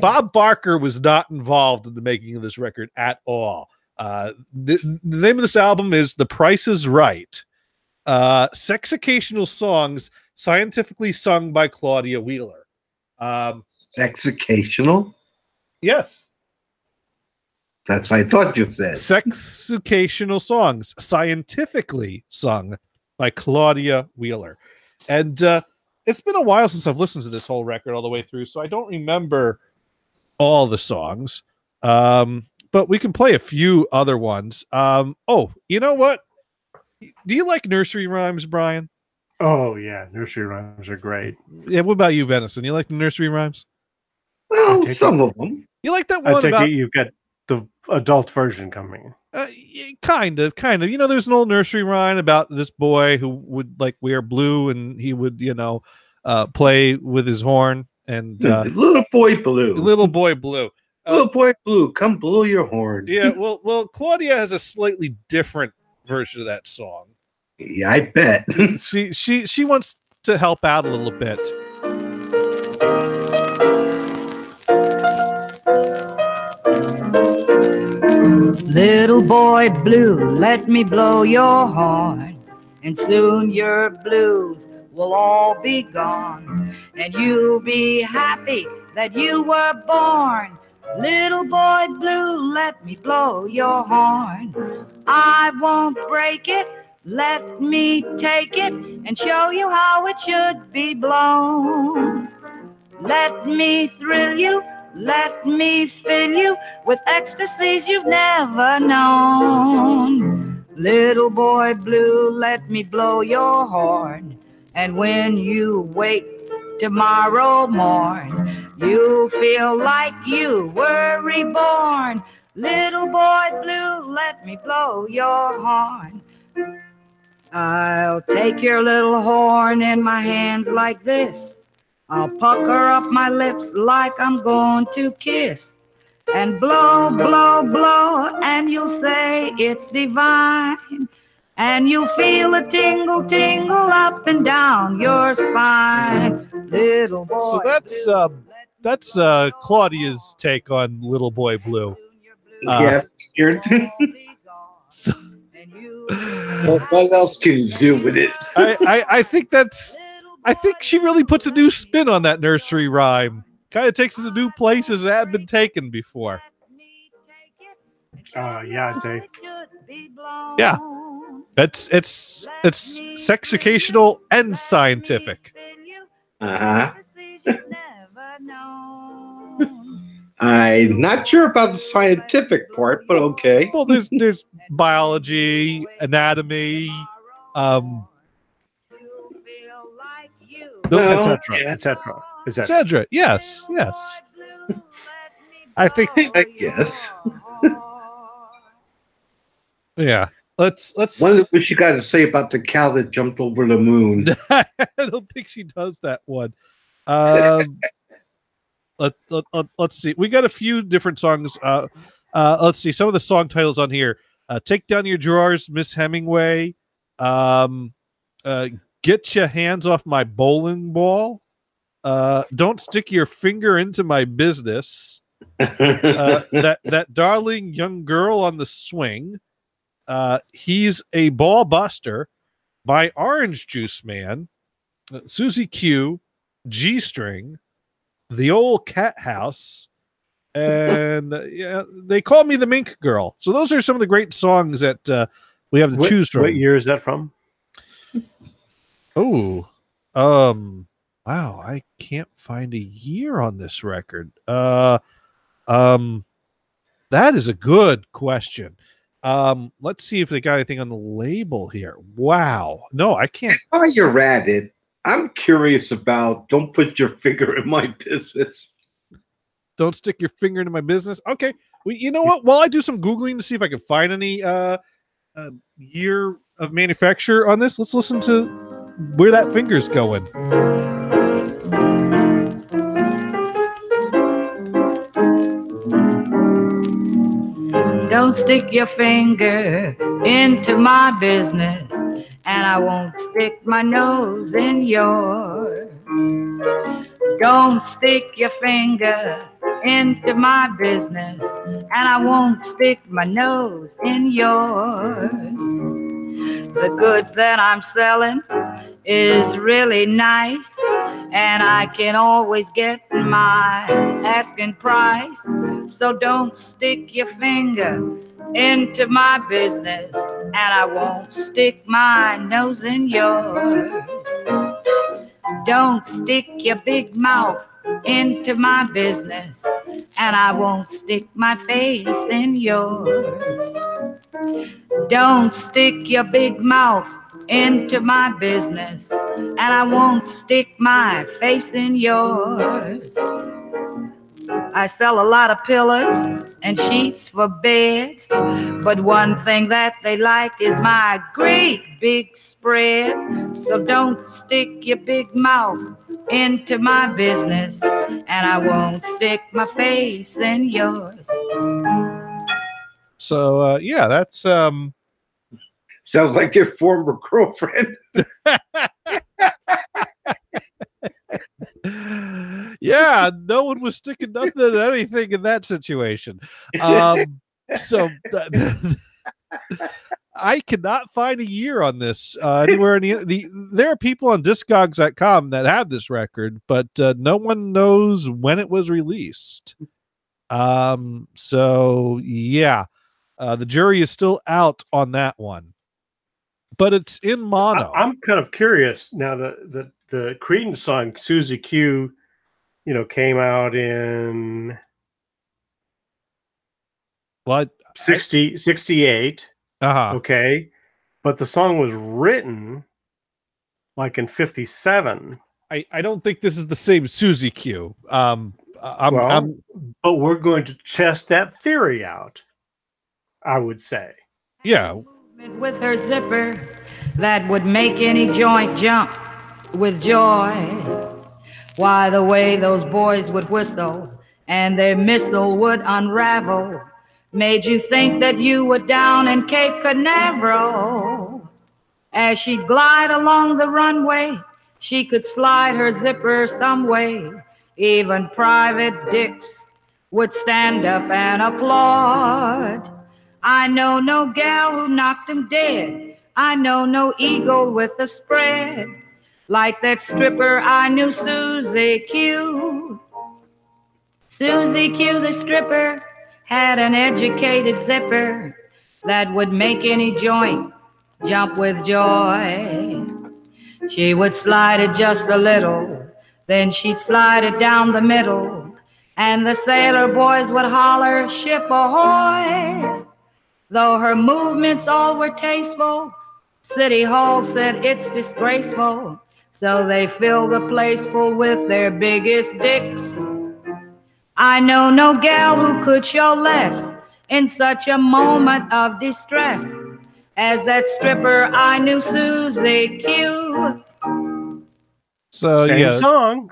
Bob Barker was not involved in the making of this record at all. The name of this album is The Price is Right. Sex-occasional songs scientifically sung by Claudia Wheeler. Sex-occasional? Yes. That's what I thought you said. Sex-occasional songs scientifically sung by Claudia Wheeler. And it's been a while since I've listened to this whole record all the way through, so I don't remember all the songs. But we can play a few other ones. Oh, you know what? Do you like nursery rhymes, Brian? Oh yeah, nursery rhymes are great. Yeah. What about you, Venison? You like the nursery rhymes? Well, take some of them. You like that I one take about? it you've got the adult version coming. Kind of. You know, there's an old nursery rhyme about this boy who would like wear blue, and he would, play with his horn. And Little boy blue. little boy blue. Little boy blue, come blow your horn. Yeah. Well, Claudia has a slightly different version of that song. Yeah, I bet. She wants to help out a little bit. Little boy blue, let me blow your horn, and soon your blues will all be gone, and you'll be happy that you were born. Little boy blue, let me blow your horn. I won't break it, let me take it and show you how it should be blown. Let me thrill you, let me fill you with ecstasies you've never known. Little boy blue, let me blow your horn, and when you wake tomorrow morn, you'll feel like you were reborn. Little boy blue, let me blow your horn. I'll take your little horn in my hands like this. I'll pucker up my lips like I'm going to kiss, and blow, blow, blow, and you'll say it's divine, and you'll feel a tingle, tingle up and down your spine. Little boy. So that's Claudia's take on Little Boy Blue. Yeah, scared. What else can you do with it? I think she really puts a new spin on that nursery rhyme. Kind of takes it to new places that have been taken before. Yeah, I'd say. Yeah. It's sexicational and scientific. Uh-huh. I'm not sure about the scientific part, but okay. Well, there's biology, anatomy, etc. Yes. I think. I guess. Yeah. Let's. What you got to say about the cow that jumped over the moon? I don't think she does that one. Let's see. We got a few different songs. Let's see some of the song titles on here. Take Down Your Drawers, Miss Hemingway. Get Your Hands Off My Bowling Ball. Don't Stick Your Finger Into My Business. That Darling Young Girl on the Swing. He's a Ball Buster by Orange Juice Man. Susie Q, G String, The Old Cat House, and They Call Me the Mink Girl. So those are some of the great songs that we have to choose from. What year is that from? Oh, wow, I can't find a year on this record. That is a good question. Let's see if they got anything on the label here. Wow. No, I can't. While you're at it, I'm curious about Don't Put Your Finger in My Business. Don't stick your finger into my business. Okay. Well, you know what? While I do some Googling to see if I can find any year of manufacture on this, let's listen to where that finger's going. Don't stick your finger into my business, and I won't stick my nose in yours. Don't stick your finger into my business, and I won't stick my nose in yours. The goods that I'm selling is really nice, and I can always get my asking price. So don't stick your finger into my business, and I won't stick my nose in yours. Don't stick your big mouth into my business, and I won't stick my face in yours. Don't stick your big mouth into my business, and I won't stick my face in yours. I sell a lot of pillows and sheets for beds, but one thing that they like is my great big spread. So don't stick your big mouth into my business, and I won't stick my face in yours. So yeah, that's Sounds like your former girlfriend. yeah, no one was sticking nothing at anything in that situation. So I cannot find a year on this anywhere in there are people on discogs.com that have this record, but no one knows when it was released. So yeah, the jury is still out on that one, but it's in mono. I'm kind of curious now. The Creedence song Susie Q, came out in What? 68. Okay, but the song was written like in 57. I don't think this is the same Susie Q. But we're going to test that theory out, I would say. Yeah. With her zipper that would make any joint jump with joy. Why, the way those boys would whistle and their missile would unravel made you think that you were down in Cape Canaveral. As she'd glide along the runway, she could slide her zipper some way. Even Private Dix would stand up and applaud. I know no gal who knocked him dead. I know no eagle with a spread like that stripper I knew, Susie Q. Susie Q, the stripper, had an educated zipper that would make any joint jump with joy. She would slide it just a little, then she'd slide it down the middle, and the sailor boys would holler, "Ship ahoy!" Though her movements all were tasteful, City Hall said it's disgraceful, so they filled the place full with their biggest dicks. I know no gal who could show less in such a moment of distress as that stripper I knew, Susie Q. So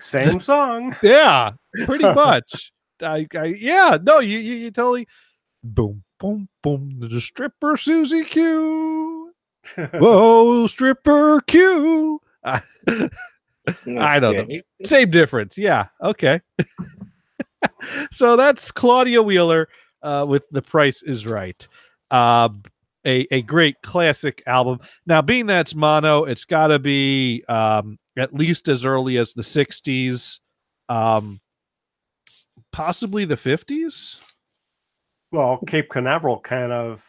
Same song. Yeah, pretty much. Yeah, no, you totally boom, boom, boom. The stripper Susie Q. Whoa, stripper Q. I don't know. Same difference. Yeah. Okay. So that's Claudia Wheeler with The Price is Right. A great classic album. Now, being that's mono, it's got to be at least as early as the 60s, possibly the 50s. Well, Cape Canaveral kind of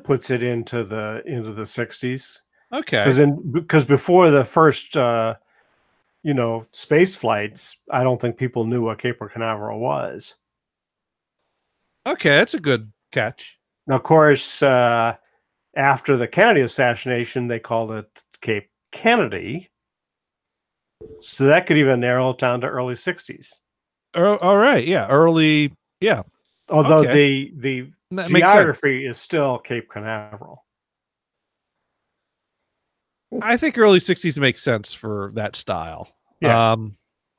puts it into the 60s. Okay. Because before the first space flights, I don't think people knew what Cape Canaveral was. Okay, that's a good catch. Now, of course, after the Kennedy assassination, they called it Cape Kennedy. So that could even narrow it down to early 60s. All right, yeah, early, yeah. Although okay. the That geography is still Cape Canaveral. I think early 60s makes sense for that style. Yeah.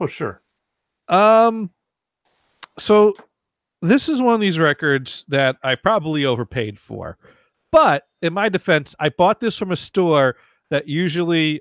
Oh, sure. So this is one of these records that I probably overpaid for. But in my defense, I bought this from a store that usually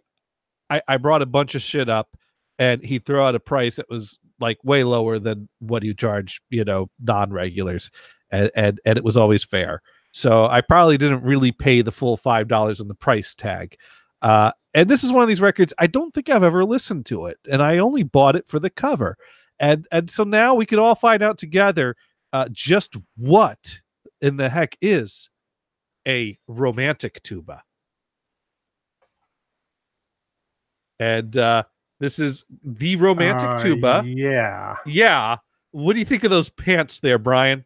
I brought a bunch of shit up and he'd throw out a price that was like way lower than what you charge, non-regulars. And it was always fair. So I probably didn't really pay the full $5 on the price tag. And this is one of these records, I don't think I've ever listened to it. And I only bought it for the cover. And so now we could all find out together just what in the heck is a romantic tuba. And this is the Romantic Tuba. Yeah. What do you think of those pants there, Brian?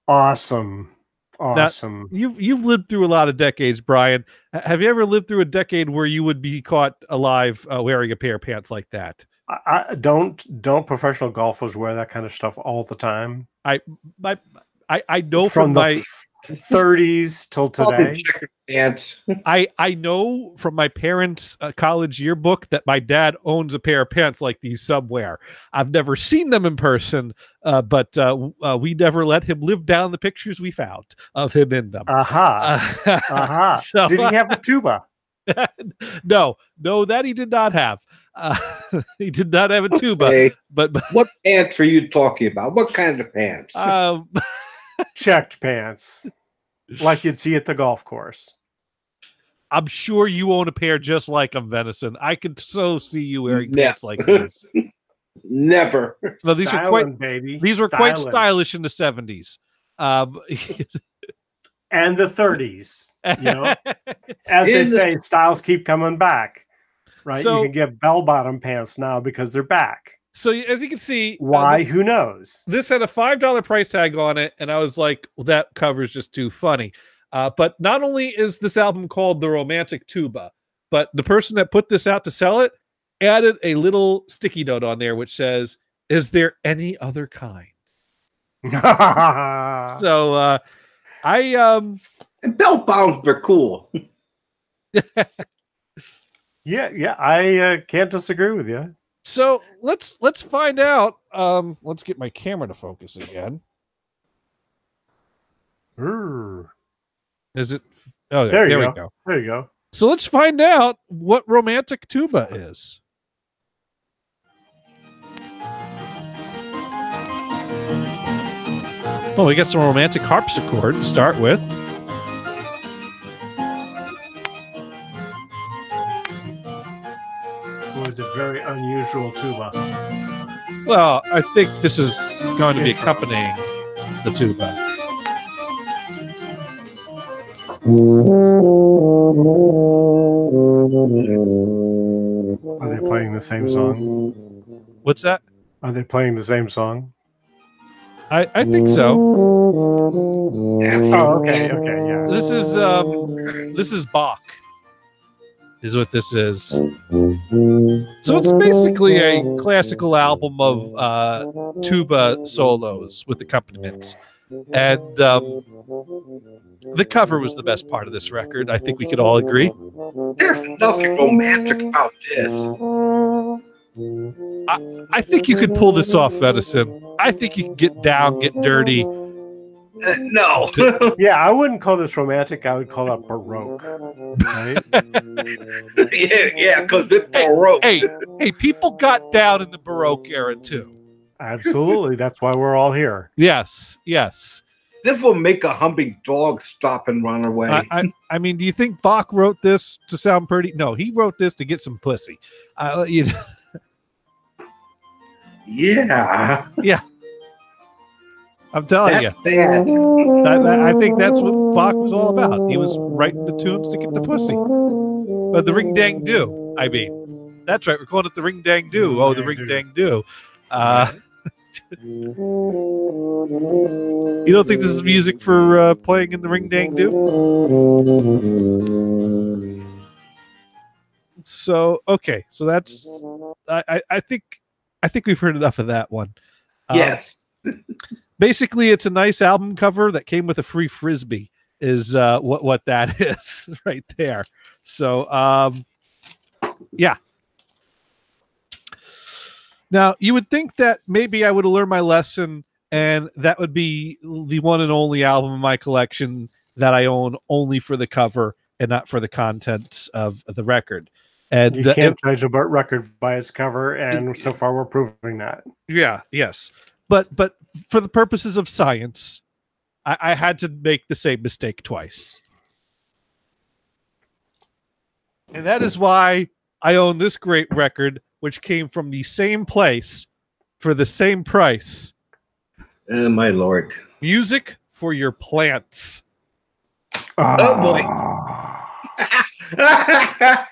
Awesome. Now, you've lived through a lot of decades, Brian. Have you ever lived through a decade where you would be caught alive wearing a pair of pants like that? I don't professional golfers wear that kind of stuff all the time? I know from my 30s till today. Pants. I know from my parents' college yearbook that my dad owns a pair of pants like these Sub wear. I've never seen them in person, but we never let him live down the pictures we found of him in them. So, did he have a tuba? No, that he did not have. He did not have a tuba. Okay. But what pants are you talking about? What kind of pants? Checked pants, like you'd see at the golf course. I'm sure you own a pair just like them, Venison. I could so see you wearing pants like these. Never. No, these are quite, baby. These were quite stylish in the 70s. And the 30s. You know, as they say, styles keep coming back. Right? So, you can get bell-bottom pants now because they're back. So as you can see, why? Who knows? This had a $5 price tag on it, and I was like, well, that cover is just too funny. But not only is this album called The Romantic Tuba, but the person that put this out to sell it added a little sticky note on there which says, "Is there any other kind?" So and belt bottoms are cool. Yeah, I can't disagree with you. So let's find out. Let's get my camera to focus again. Is it? Oh, there we go. There you go. So let's find out what Romantic Tuba is. Well, we got some romantic harpsichord to start with. It was a very unusual tuba. Well, I think this is going to be accompanying the tuba. Are they playing the same song? What's that? Are they playing the same song? I think so. Oh, okay, yeah. This is Bach. Is what this is. So it's basically a classical album of tuba solos with accompaniments. And the cover was the best part of this record. I think we could all agree. There's nothing romantic about this. I think you could pull this off, Edison. I think you can get down, get dirty. No. Yeah, I wouldn't call this romantic. I would call it Baroque. Right? yeah, because it's Baroque. Hey, people got down in the Baroque era too. Absolutely. That's why we're all here. Yes. This will make a humping dog stop and run away. I mean, do you think Bach wrote this to sound pretty? No, he wrote this to get some pussy. Yeah. I'm telling you. Sad. I think that's what Bach was all about. He was writing the tunes to get the pussy. But the ring dang do. I mean, that's right. We're calling it the ring dang do. Oh, the ring dang do. You don't think this is music for playing in the ring dang do? So okay, so that's I think we've heard enough of that one. Yes. Basically, it's a nice album cover that came with a free Frisbee. Is what that is right there. So yeah. Now, you would think that maybe I would have learned my lesson, and that would be the one and only album in my collection that I own only for the cover and not for the contents of the record. And you can't judge a record by its cover, and so far we're proving that. Yeah, yes. But for the purposes of science, I had to make the same mistake twice. And that is why I own this great record, which came from the same place for the same price. My Lord. Music for Your Plants. Oh, boy.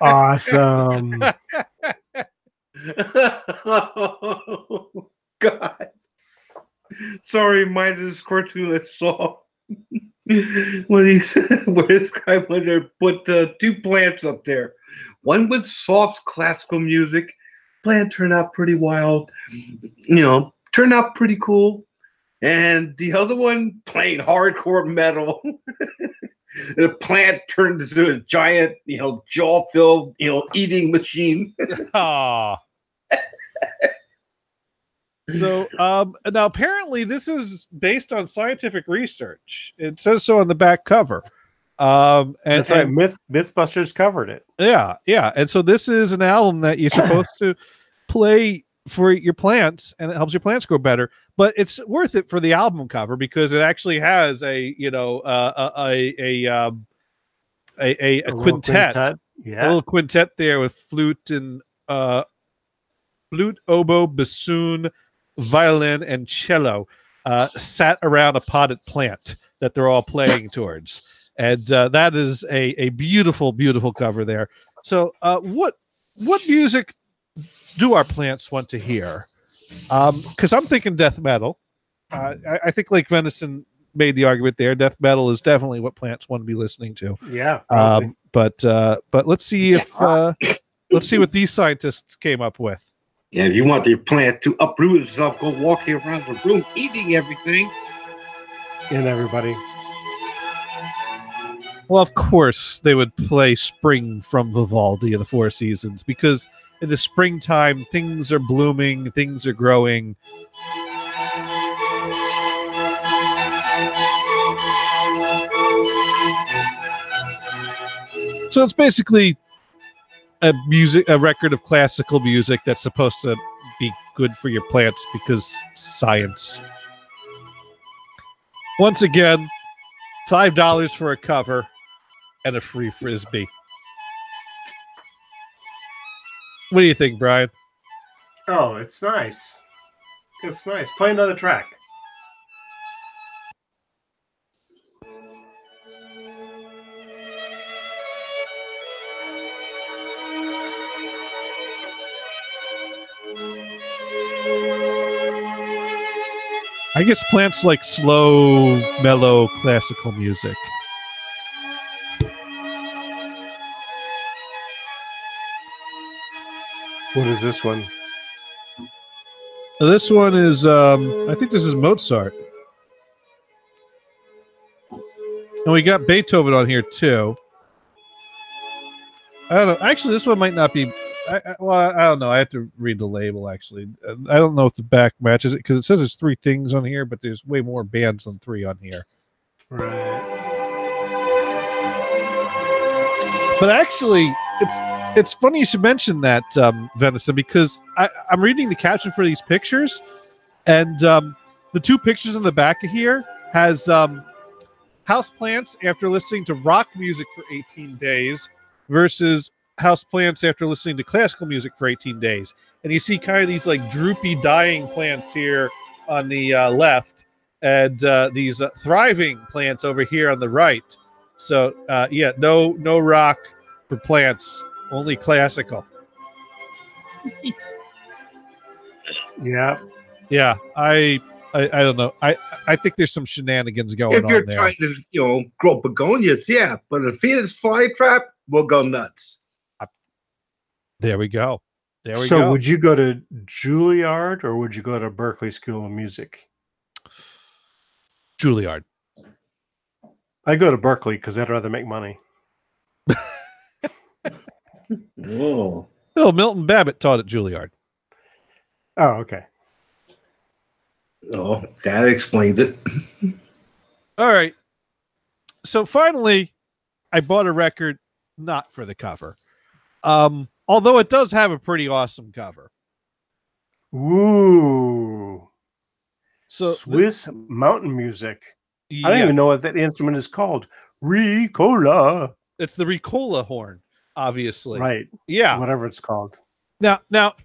Awesome. Oh, God. Sorry, mine is cartoon I saw. When he said, where this guy went there, put two plants up there. One with soft classical music. Plant turned out pretty wild. Turned out pretty cool. And the other one playing hardcore metal. The plant turned into a giant, jaw-filled, eating machine. Ah. So now apparently this is based on scientific research. It says so on the back cover. And That's right. Mythbusters covered it. Yeah. And so this is an album that you're supposed to play for your plants, and it helps your plants grow better. But it's worth it for the album cover because it actually has a quintet. Yeah. A little quintet there with flute and flute, oboe, bassoon, violin, and cello sat around a potted plant that they're all playing towards. And that is a beautiful, beautiful cover there. So what music do our plants want to hear? Because I'm thinking death metal. I think like Venison made the argument there. Death metal is definitely what plants want to be listening to. Yeah. But let's see if let's see what these scientists came up with. Yeah, if you want your plant to uproot itself, go walking around the room eating everything. And everybody. Well, of course, they would play Spring from Vivaldi of the Four Seasons because in the springtime, things are blooming, things are growing. So it's basically a record of classical music that's supposed to be good for your plants because science. Once again, $5 for a cover and a free frisbee. What do you think, Brian? Oh, it's nice. It's nice. Play another track. I guess plants like slow, mellow, classical music. What is this one? This one is, I think this is Mozart. And we got Beethoven on here too. I don't know. Actually, this one might not be. I don't know. I have to read the label, actually. I don't know if the back matches it because it says there's 3 things on here, but there's way more bands than 3 on here. Right. But actually, it's funny you should mention that, Venison, because I'm reading the caption for these pictures, and the 2 pictures in the back of here has houseplants after listening to rock music for 18 days versus houseplants after listening to classical music for 18 days. And you see kind of these like droopy dying plants here on the left and these thriving plants over here on the right. So yeah, no rock for plants, only classical. Yeah. Yeah, I don't know. I think there's some shenanigans going on there. If you're trying to, grow begonias, yeah, but a Phoenix flytrap will go nuts. There we go. So would you go to Juilliard or would you go to Berklee School of Music? Juilliard. I go to Berklee because I'd rather make money. Oh. Well, Milton Babbitt taught at Juilliard. Oh, okay. Oh, that explains it. All right. So finally, I bought a record not for the cover. Although it does have a pretty awesome cover. Ooh. So Swiss mountain music. Yeah, I don't even know what that instrument is called. Ricola. it's the Ricola horn, obviously. Right. Yeah. Whatever it's called. Now,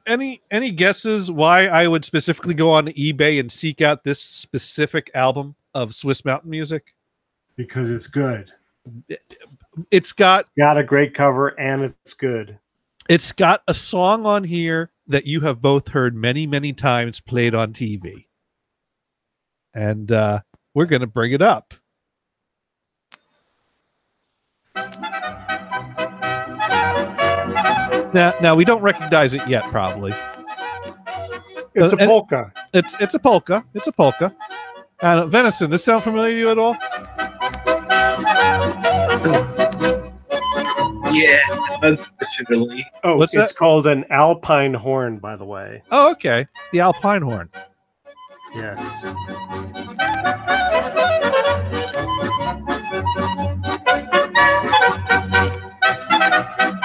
any guesses why I would specifically go on eBay and seek out this specific album of Swiss mountain music? Because it's good. It's got a great cover and it's good. It's got a song on here that you have both heard many, many times played on TV. And we're going to bring it up. Now we don't recognize it yet, probably. It's a And- polka. It's a polka. It's a polka. Venison, this sound familiar to you at all? Yeah, unfortunately. Oh, What's it's that? called an alpine horn, by the way. Oh, okay. The Alpine horn. Yes.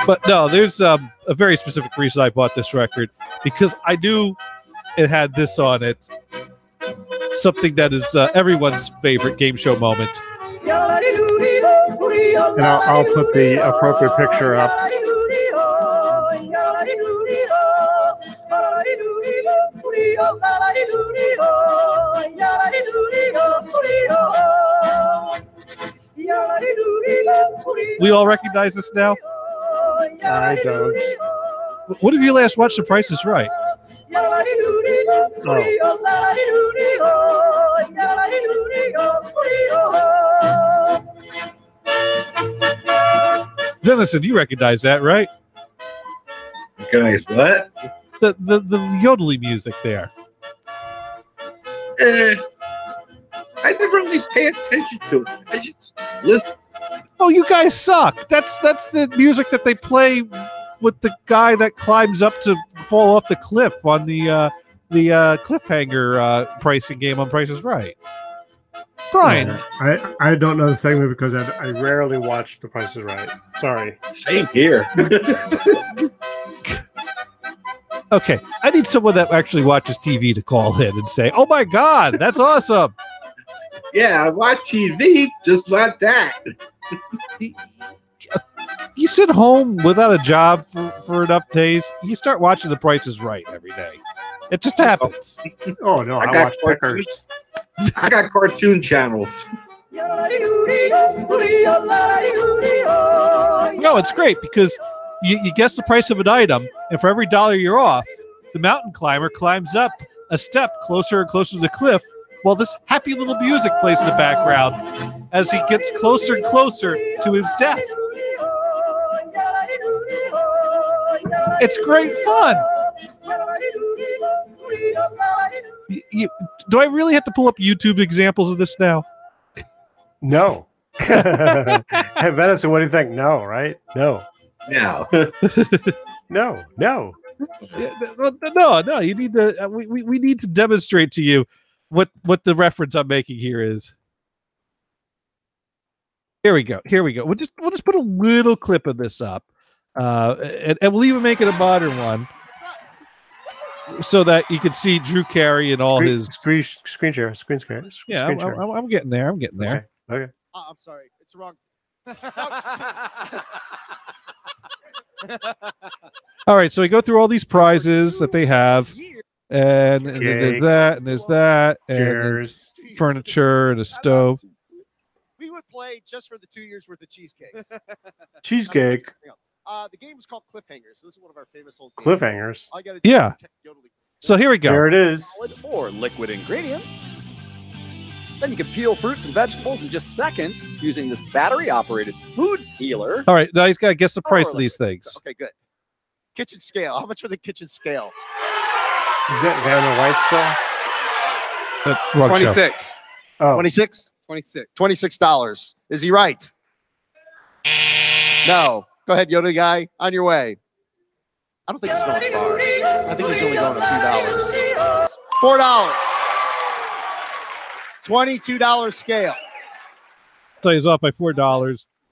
But no, there's a very specific reason I bought this record, because I knew it had this on it. Something that is everyone's favorite game show moment. And I'll put the appropriate picture up. We all recognize this now. I don't. What have you last watched? The Price is Right. Venison, you recognize that, right? Guys, what? The yodeling music there. I never really pay attention to it. I just listen. Oh, you guys suck. That's the music that they play with the guy that climbs up to fall off the cliff on the cliffhanger pricing game on Price is Right. Brian, I don't know the segment because I rarely watch The Price is Right. Sorry. Same here. okay, I need someone that actually watches TV to call in and say, "Oh my God, that's awesome." Yeah, I watch TV just like that. You sit home without a job for enough days, you start watching The Price is Right every day. It just happens. Oh no, I got watch cartoons. Pickers. I got cartoon channels. No, it's great because you guess the price of an item, and for every dollar you're off, the mountain climber climbs up a step closer and closer to the cliff, while this happy little music plays in the background as he gets closer and closer to his death. It's great fun. Do I really have to pull up YouTube examples of this now? No. Hey, Venison, what do you think? No, right? No. Now, No. No. No. You need to. We need to demonstrate to you what the reference I'm making here is. Here we go. We'll just put a little clip of this up, and we'll even make it a modern one, so that you can see Drew Carey and all his screen share. Yeah, Screen share. I'm getting there. Okay. I'm sorry. It's wrong. All right, so we go through all these prizes that they have, and there's Cake. that, and there's that, and Chairs. there's furniture, and a stove. We would play just for the 2 years worth of cheesecakes. Cheesecake. The game is called Cliffhangers. So this is one of our famous old games. Cliffhangers. All you gotta do Yeah. is yodeling. So here we go. There it is. Solid or liquid ingredients. Then you can peel fruits and vegetables in just seconds using this battery-operated food peeler. All right, now he's got to guess the price of these things. Okay, good. Kitchen scale. How much for the kitchen scale? Is that Vanna White's bill? Wrong show. 26. Oh, 26? 26. $26. Is he right? No. Go ahead, Yoda guy. On your way. I don't think he's going far. I think he's only going a few dollars. $4. $22 scale. So he's off by $4.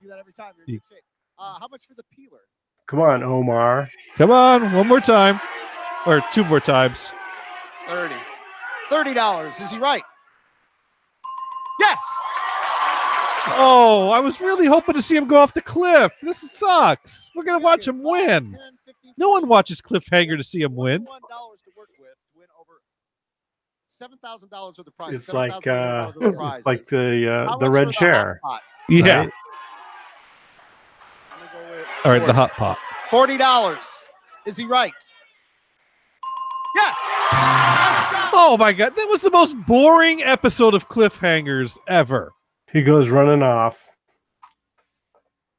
Do that every time. You're in good shape. How much for the peeler? come on, Omar. Come on, one more time, or two more times. 30. $30. Is he right? Yes. Oh, I was really hoping to see him go off the cliff. This sucks. We're gonna watch him win. 10, 15, No one watches Cliffhanger to see him win. $21 to work with to win over $7,000 of the prize. It's like $7,000 worth of prizes. it's like the How much red for chair. hot pot? Yeah. Right? I'm gonna go with All right, the 40. hot pot. $40. Is he right? Yes. Oh my god, that was the most boring episode of Cliffhangers ever. He goes running off.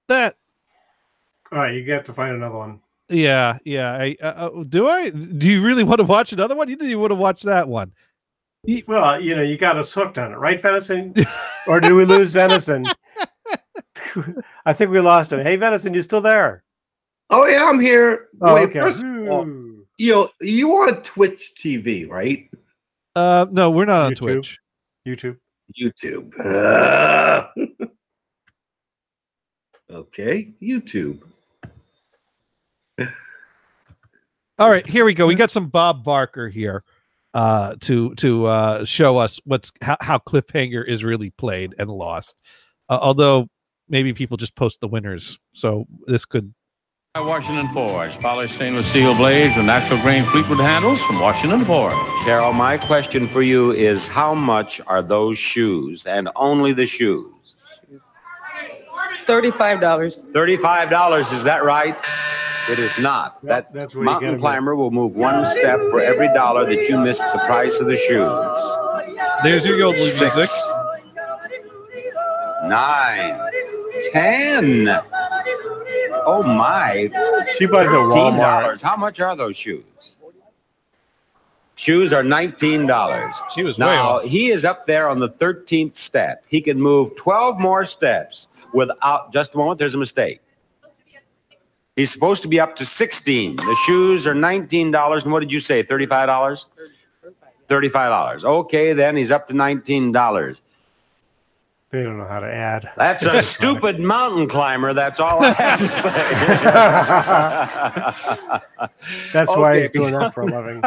That. All right, you have to find another one. Yeah. Do you really want to watch another one? You didn't even want to watch that one. Well, you got us hooked on it, right, Venison? Or did we lose Venison? I think we lost him. Hey, Venison, you still there? Oh yeah, I'm here. Oh, Wait, okay. first of all, you on Twitch TV, right? No, we're not on YouTube. Twitch. YouTube. Okay, YouTube. All right, here we go. We got some Bob Barker here to show us how Cliffhanger is really played and lost. Although maybe people just post the winners, so this could. Washington Forge, polished stainless steel blades with natural grain Fleetwood handles from Washington Forge. Cheryl, my question for you is how much are those shoes, and only the shoes? $35. $35, is that right? It is not. That's where you mountain get climber will move one step for every dollar that you missed the price of the shoes. There's your yodeling music. 9, 10. Oh my! She bought it at Walmart. $13. How much are those shoes? Shoes are $19. She was way now off. he is up there on the 13th step. He can move 12 more steps without. Just a moment. There's a mistake. He's supposed to be up to 16. The shoes are $19. And what did you say? $35? $35. Okay, then he's up to $19. They don't know how to add. That's a stupid mountain climber. That's all I have to say. That's why he's doing that for a living.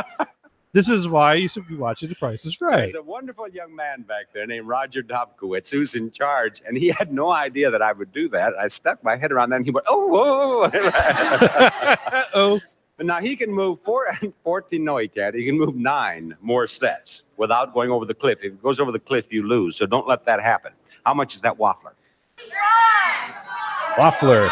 This is why you should be watching The Price is Right. There's a wonderful young man back there named Roger Dobkowitz who's in charge, and he had no idea that I would do that. I stuck my head around that, and he went, oh. Oh. But now he can move 14. No, he can't. He can move 9 more steps without going over the cliff. If he goes over the cliff, you lose. So don't let that happen. How much is that waffler? Waffler.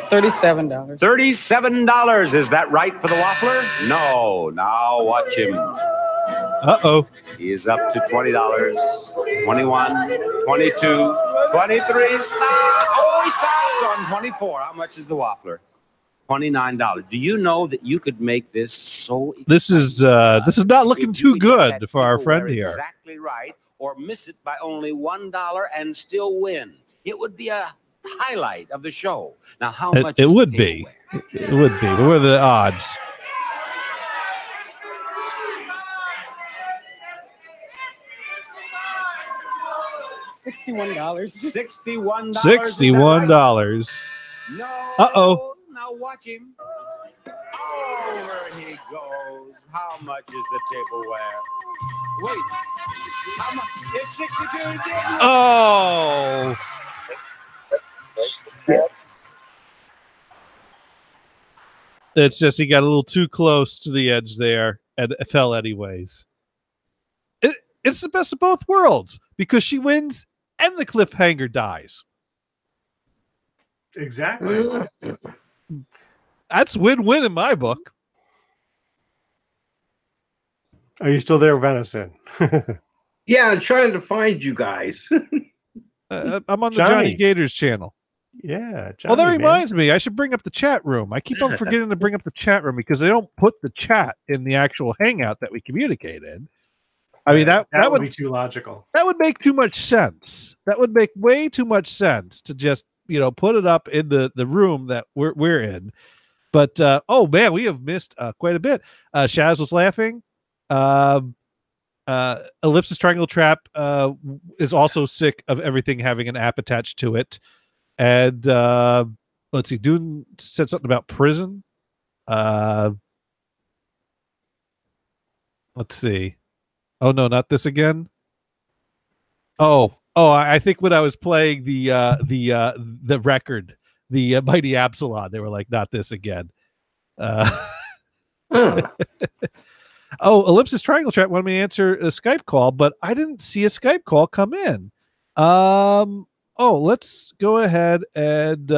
$37. $37. Is that right for the waffler? No. Now watch him. Uh-oh. He is up to $20. 21, 22, 23. Stop! Oh, he stopped on 24. How much is the waffler? $29. Do you know that you could make this so? This is not looking too good for our friend here. Exactly right. Or miss it by only $1 and still win. It would be a highlight of the show. Now, how much? It would be. It would be. But what are the odds? $61. $61. No. Uh-oh. Now watch him. Over he goes. How much is the tableware? Wait. How much? It's 62. Oh. It's just he got a little too close to the edge there and it fell anyways. It's the best of both worlds because she wins and the cliffhanger dies. Exactly. That's win-win in my book. Are you still there, Venison? Yeah, I'm trying to find you guys. I'm on the Johnny Gators channel. Yeah. Johnny, Well, that reminds me, I should bring up the chat room. I keep on forgetting to bring up the chat room because they don't put the chat in the actual hangout that we communicate in. I mean, that would be too logical. That would make too much sense. That would make way too much sense to just, put it up in the room that we're in. But, oh, man, we have missed quite a bit. Shaz was laughing. Ellipsis Triangle Trap is also sick of everything having an app attached to it. And let's see, Dune said something about prison. Let's see. Oh no, not this again. Oh, I think when I was playing the record, the Mighty Absalon, they were like, not this again. Oh, Ellipsis Triangle Trap wanted me to answer a Skype call, but I didn't see a Skype call come in. Oh, let's go ahead and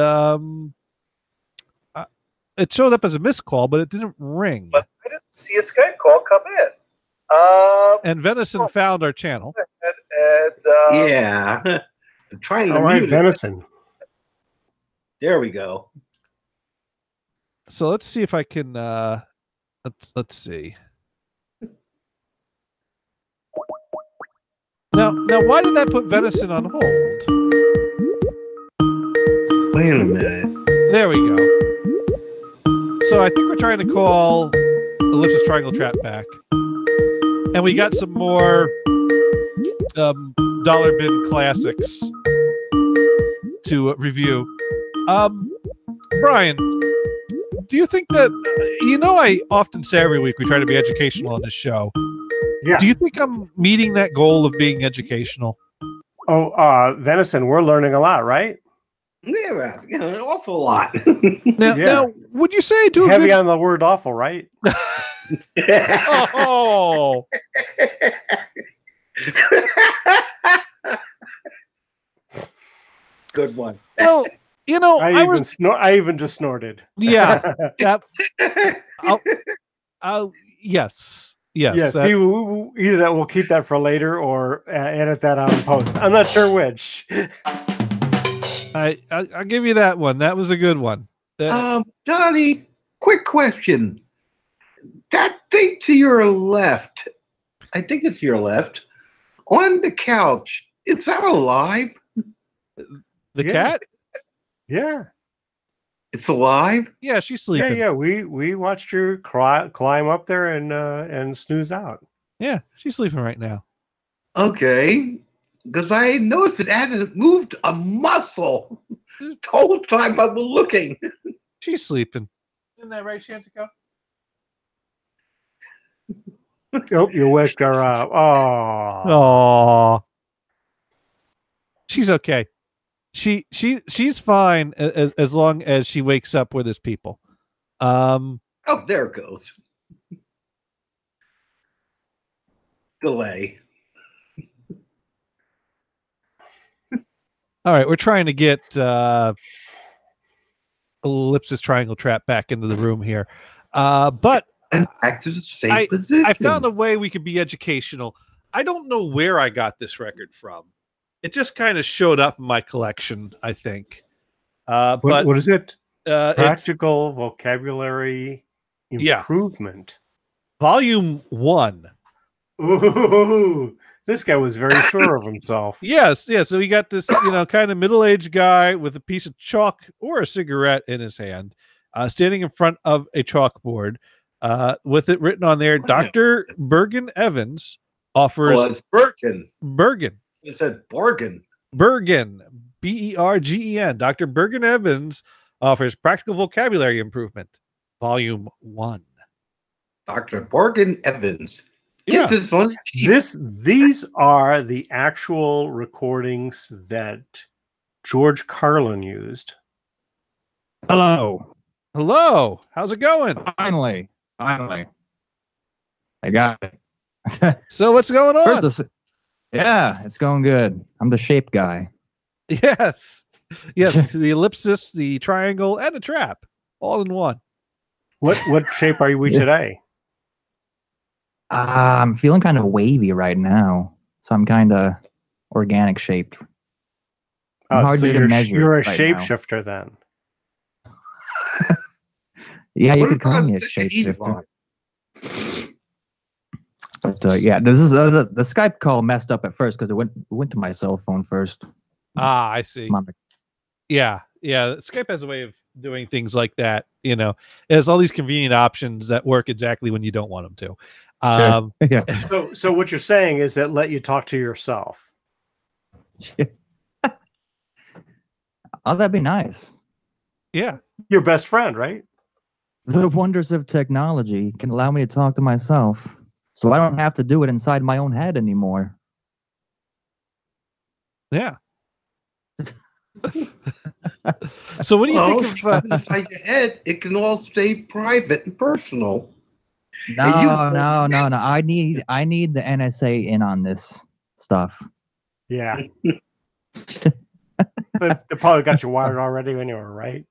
it showed up as a missed call, but it didn't ring. But I didn't see a Skype call come in. And Venison found our channel. Yeah. I'm trying to All right, mute it. Venison. There we go. So let's see if I can. Let's see. Now, why did that put Venison on hold? Wait a minute. There we go. So I think we're trying to call Ellipsis Triangle Trap back, and we got some more Dollar Bin classics to review. Brian, do you think that I often say every week we try to be educational on this show? Yeah. Do you think I'm meeting that goal of being educational? Oh, Venison, we're learning a lot, right? Yeah, an awful lot. Now, would you say I do heavy on the word awful, right? Oh. Good one. Well, I even just snorted. Yeah. Yes. Yes. Either that we'll keep that for later or edit that out in post. I'm not sure which. I'll give you that one. That was a good one. Donnie, quick question. That thing to your left, I think it's your left, on the couch, is that alive? The cat? Yeah. It's alive? Yeah, she's sleeping. Yeah. We watched her climb up there and snooze out. Yeah, she's sleeping right now. Okay. Because I noticed it hasn't moved a muscle the whole time I was looking. She's sleeping. Isn't that right, Shantico? Oh, you waked her up. Oh. She's okay. She's fine as long as she wakes up with his people. Oh, there it goes. Delay. All right, we're trying to get Ellipsis Triangle Trap back into the room here. But back to the same position. I found a way we could be educational. I don't know where I got this record from. It just kind of showed up in my collection, I think. But what is it? Practical Vocabulary Improvement. Volume 1. Ooh, this guy was very sure of himself. Yes. So we got this, kind of middle-aged guy with a piece of chalk or a cigarette in his hand, standing in front of a chalkboard, with it written on there. Dr. Bergen Evans offers. Well, it's Bergen. Bergen. It said Bergen. Bergen. Bergen. Dr. Bergen Evans offers Practical Vocabulary Improvement, Volume 1. Dr. Bergen Evans. Yeah. These are the actual recordings that George Carlin used. Hello. How's it going? Finally. I got it. So what's going on? Yeah, it's going good. I'm the shape guy. Yes. The ellipsis, the triangle, and a trap, all in one. What shape are we today? I'm feeling kind of wavy right now, so I'm kind of organic shaped. So you're a shapeshifter then. Yeah, you could call me a shapeshifter. But yeah, this is the Skype call messed up at first because it went to my cell phone first. Ah, I see. Yeah. Skype has a way of doing things like that. It has all these convenient options that work exactly when you don't want them to. Yeah. So what you're saying is that let you talk to yourself. Oh, that'd be nice. Yeah. Your best friend, right? The wonders of technology can allow me to talk to myself, so I don't have to do it inside my own head anymore. Yeah. So what do you think of inside your head? It can all stay private and personal. No. I need the NSA in on this stuff. Yeah. But they probably got you wired already anyway, right?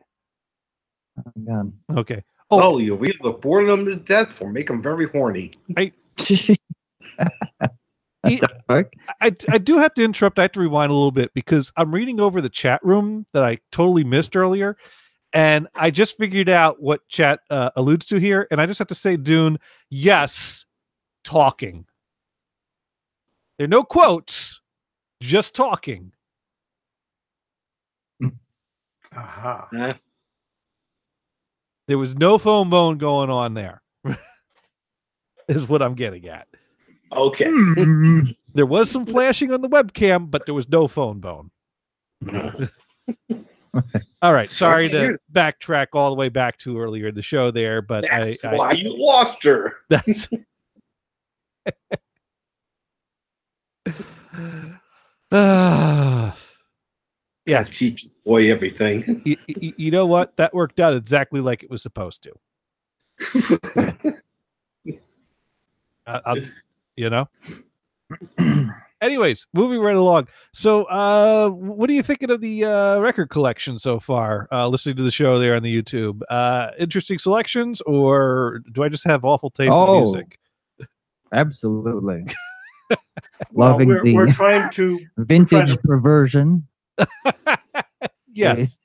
God. Okay. Oh, you either bore them to death or make them very horny. I do have to interrupt. I have to rewind a little bit because I'm reading over the chat room that I totally missed earlier. And I just figured out what chat alludes to here. And I just have to say, Dune, yes, talking. There are no quotes, just talking. Aha. There was no phone bone going on there, is what I'm getting at. Okay. There was some flashing on the webcam, but there was no phone bone. All right. Sorry to backtrack all the way back to earlier in the show there, but that's why you lost her. That's yeah. Teach the boy everything. You know what? That worked out exactly like it was supposed to. You know? Anyways, moving right along. So, what are you thinking of the record collection so far? Listening to the show there on the YouTube, interesting selections, or do I just have awful taste in music? Absolutely. Well, Loving we're trying to vintage perversion. Yes.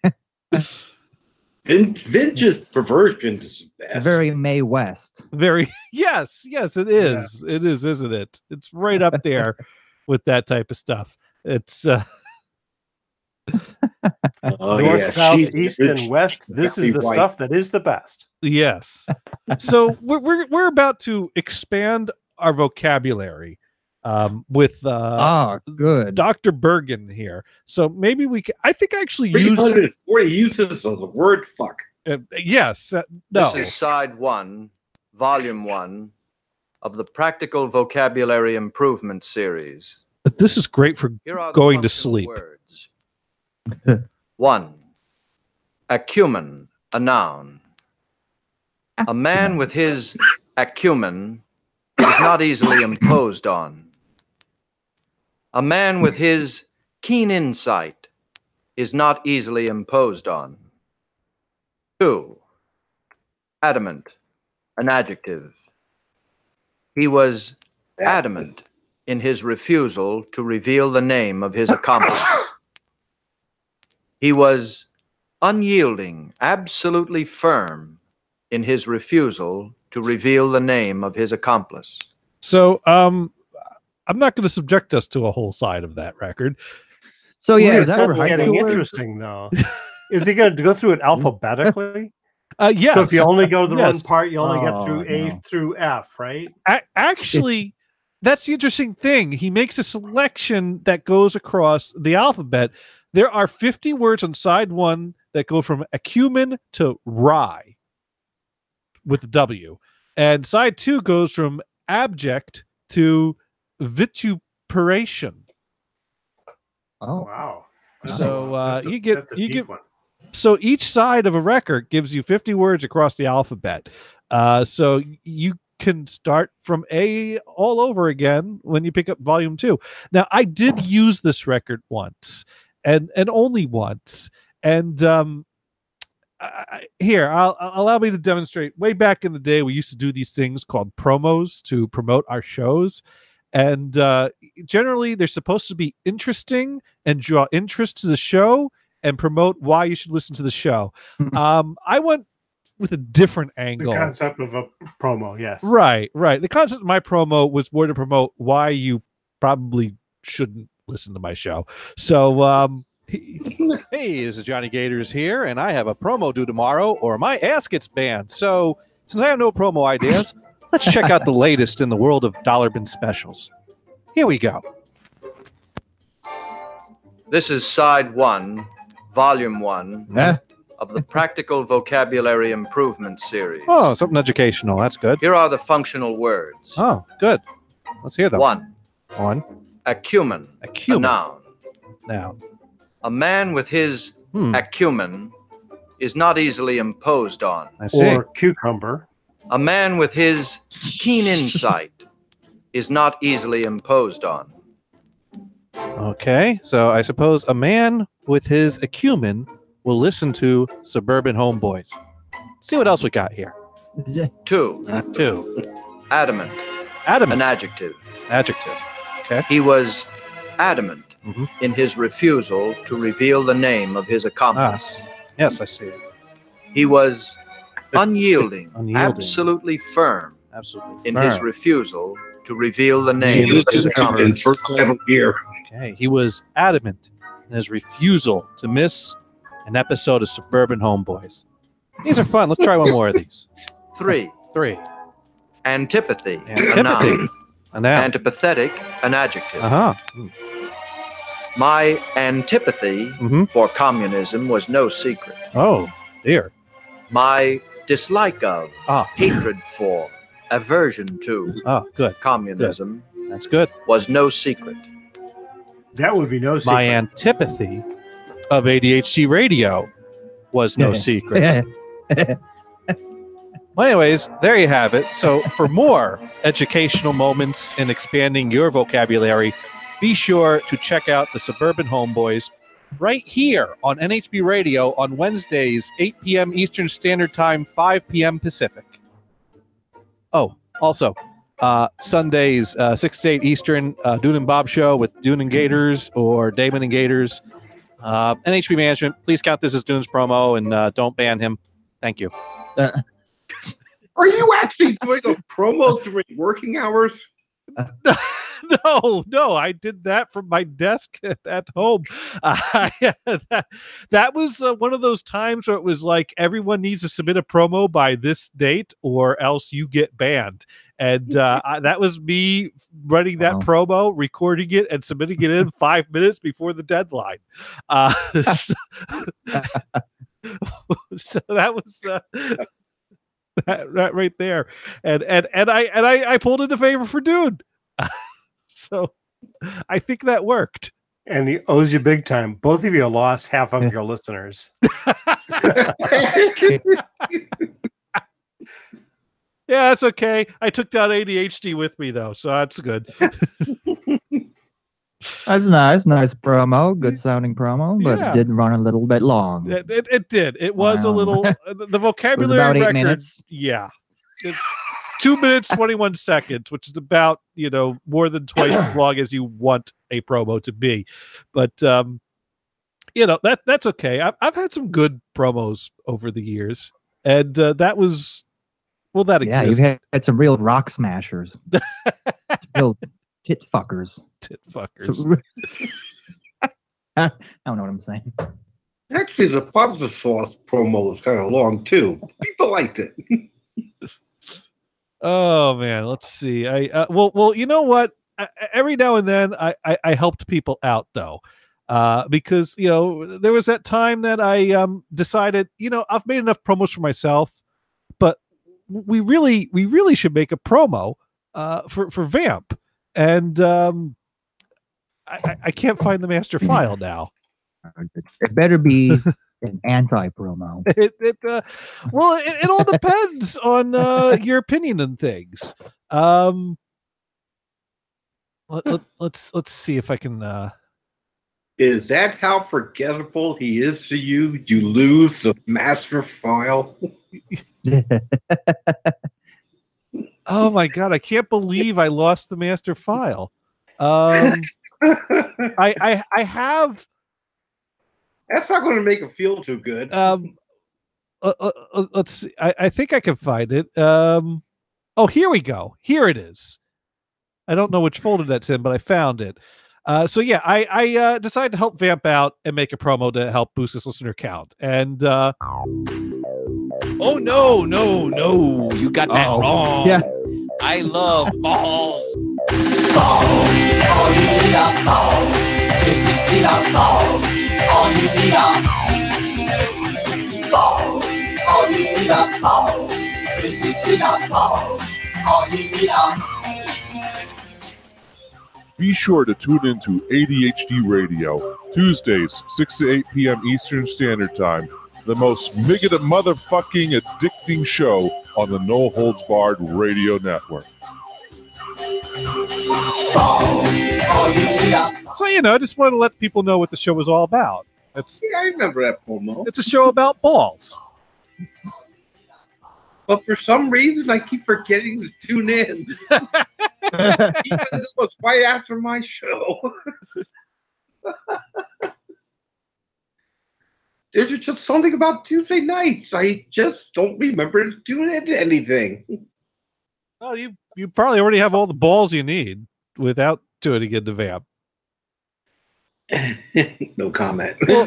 Vintage perversion is best. Very Mae West. Very yes, it is. It is, isn't it? It's right up there with that type of stuff. It's North, south, east, and west. This is the stuff that is the best. Yes. So we're about to expand our vocabulary with good Dr. Bergen here. So maybe we can, I think I actually use 340 uses of the word fuck. Yes. No. This is side 1, volume 1 of the Practical Vocabulary Improvement Series. This is great for going to sleep. Words. 1. Acumen, a noun. A man with his acumen is not easily imposed on. A man with his keen insight is not easily imposed on. 2. Adamant, an adjective. He was adamant in his refusal to reveal the name of his accomplice. He was unyielding, absolutely firm in his refusal to reveal the name of his accomplice. So, I'm not going to subject us to a whole side of that record. So yeah, is that getting interesting though? Is he going to go through it alphabetically? Yes. So if you only go to the one Yes. part, you only get through A through F, right? Actually, that's the interesting thing. He makes a selection that goes across the alphabet. There are 50 words on side 1 that go from acumen to rye with the W. And side 2 goes from abject to vituperation. Oh wow! So you get so each side of a record gives you 50 words across the alphabet. So you can start from A all over again when you pick up volume 2. Now I did use this record once and only once. And here, I'll allow me to demonstrate. Way back in the day, we used to do these things called promos to promote our shows. And generally, they're supposed to be interesting and draw interest to the show and promote why you should listen to the show. I went with a different angle. The concept of a promo, yes. Right. The concept of my promo was more to promote why you probably shouldn't listen to my show. So, hey, this is Johnny Gators here, and I have a promo due tomorrow, or my ass gets banned. So, since I have no promo ideas, let's check out the latest in the world of dollar bin specials. Here we go. This is side 1, volume 1 of the Practical Vocabulary Improvement Series. Oh, something educational. That's good. Here are the functional words. Oh, good. Let's hear them. 1. Acumen. Acumen. A noun. Now. A man with his acumen is not easily imposed on. I see. Or cucumber. A man with his keen insight is not easily imposed on. Okay, so I suppose a man with his acumen will listen to Suburban Homeboys. See what else we got here. 2. 2. Adamant. Adamant. An adjective. Adjective. Okay. He was adamant in his refusal to reveal the name of his accomplice. Yes, I see it. He was unyielding, Unyielding. absolutely firm Absolutely in firm. his refusal to reveal the name of his accomplice. Okay. He was adamant in his refusal to miss an episode of Suburban Homeboys. These are fun. Let's try one more of these. 3. 3. Antipathy. Antipathy. A noun. A noun. Antipathetic. An adjective. Uh-huh. My antipathy for communism was no secret. Oh, dear. My dislike of, hatred for, aversion to good. communism That's good. was no secret. That would be no secret. My antipathy of ADHD radio was no secret. Well, anyways, there you have it. So for more educational moments in expanding your vocabulary, be sure to check out the Suburban Homeboys right here on NHB Radio on Wednesdays, 8 p.m. Eastern Standard Time, 5 p.m. Pacific. Oh, also, Sundays, 6 to 8 Eastern, Dune and Bob Show with Dune and Gators or Damon and Gators. NHB Management, please count this as Dune's promo and don't ban him. Thank you. Are you actually doing a promo during working hours? No, I did that from my desk at home. That was one of those times where it was like everyone needs to submit a promo by this date or else you get banned. And that was me running that promo, recording it, and submitting it in 5 minutes before the deadline. So that was that right there, and I pulled into favor for Dune. So I think that worked. And he owes you big time. Both of you lost half of your listeners. Yeah, that's okay. I took down ADHD with me, though, so that's good. That's nice. Nice promo. Good sounding promo, but Yeah. it did run a little bit long. It did. It was a little... The vocabulary about 8 record... minutes. Yeah. 2 minutes, 21 seconds, which is about, more than twice as long as you want a promo to be. But, that's okay. I've had some good promos over the years. And that was... Well, that Yeah, exists. you've had some real rock smashers. Real tit fuckers. Tit fuckers. I don't know what I'm saying. Actually, the pasta sauce promo was kind of long too. People liked it. Oh man, let's see. Well, you know what? Every now and then, I helped people out though, because there was that time that I decided, I've made enough promos for myself, but we really should make a promo for Vamp, and I can't find the master file now. It better be an anti-promo. It all depends on your opinion on things. Let's see if I can. Is that how forgettable he is to you? You lose the master file. Oh my god! I can't believe I lost the master file. I have. That's not going to make it feel too good. Let's see. I think I can find it. Oh, here we go. Here it is. I don't know which folder that's in, but I found it. So yeah, I decided to help Vamp out and make a promo to help boost this listener count. And oh no, you got that wrong. Yeah. I love balls. Balls, all you need are balls. To succeed are balls. All you need are balls. All you need are balls. To succeed are balls. All you need are. Be sure to tune into ADHD Radio, Tuesdays, 6 to 8 p.m. Eastern Standard Time, the most motherfucking addicting show on the No Holds Barred Radio Network. So, I just wanted to let people know what the show was all about. Yeah, I remember that promo. It's a show about balls. but for some reason I keep forgetting to tune in. Even though it was right after my show. There's just something about Tuesday nights. I just don't remember to tune into anything. Well, you probably already have all the balls you need without tuning into Vamp. No comment. Well,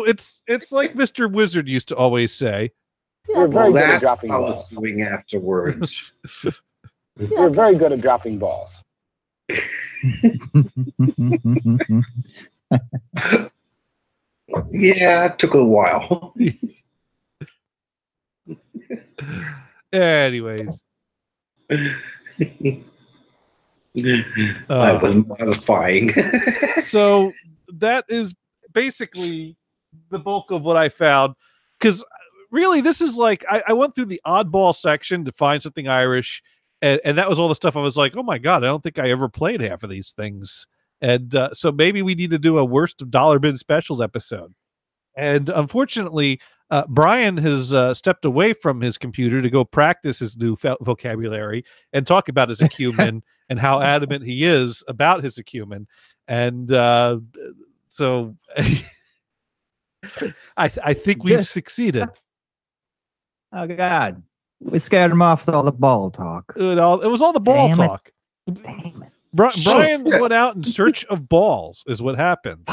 it's like Mr. Wizard used to always say. You're very good at That's dropping what I was balls. doing afterwards. You're very good at dropping balls. Yeah, it took a while. Anyways. That was modifying. So that is basically the bulk of what I found. Because really, this is like, I went through the oddball section to find something Irish. And that was all the stuff I was like, oh my God, I don't think I ever played half of these things. And so maybe we need to do a worst of dollar bin specials episode. And unfortunately, Brian has stepped away from his computer to go practice his new vocabulary and talk about his acumen and how adamant he is about his acumen. And so I think we've succeeded. Oh, God. We scared him off with all the ball talk. It was all the ball Damn it. talk. Damn it. Brian went out in search of balls, is what happened.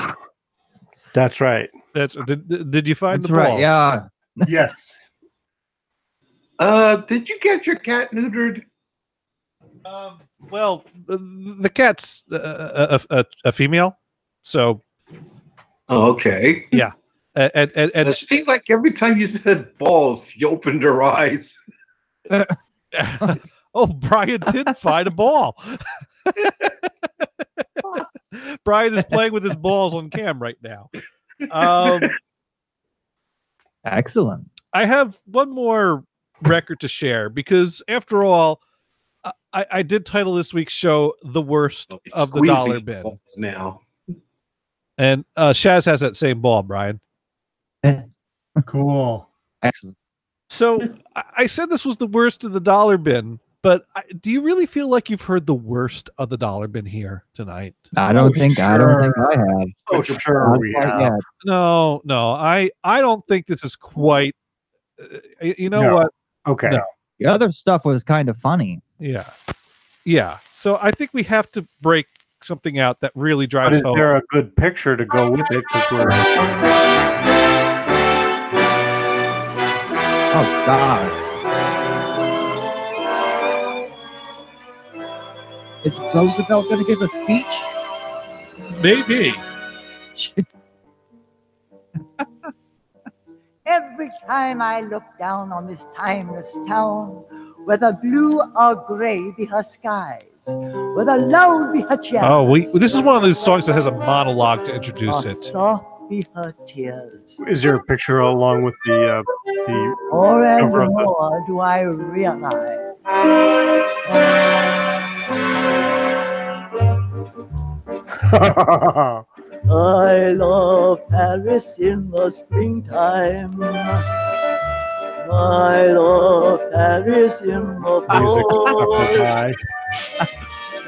That's right. Did you find That's the right. balls? Yeah. Yes. Did you get your cat neutered? Well, the cat's a female, so. Oh, okay. Yeah, and it seems like every time you said balls, she opened her eyes. Oh, Brian did find a ball. Brian is playing with his balls on cam right now. Excellent. I have one more record to share because, after all, I did title this week's show "The Worst of the Dollar Bin." Now, and Shaz has that same ball, Brian. Cool. Excellent. So I said this was the worst of the dollar bin, but do you really feel like you've heard the worst of the dollar bin here tonight? I don't think I have. Oh, sure we have. No, I don't think this is quite. You know what? Okay. No. The other stuff was kind of funny. Yeah. So I think we have to break something out that really But drives is home. there a good picture to go with it? Oh, God. Is Roosevelt going to give a speech? Maybe. Every time I look down on this timeless town, whether blue or gray be her skies, whether loud be her chant, Oh, this is one of those songs that has a monologue to introduce or it. soft be her tears. Is there a picture along with the More and cover of the- more do I realize I love Paris in the springtime. I love Paris in the Music to fall. suffer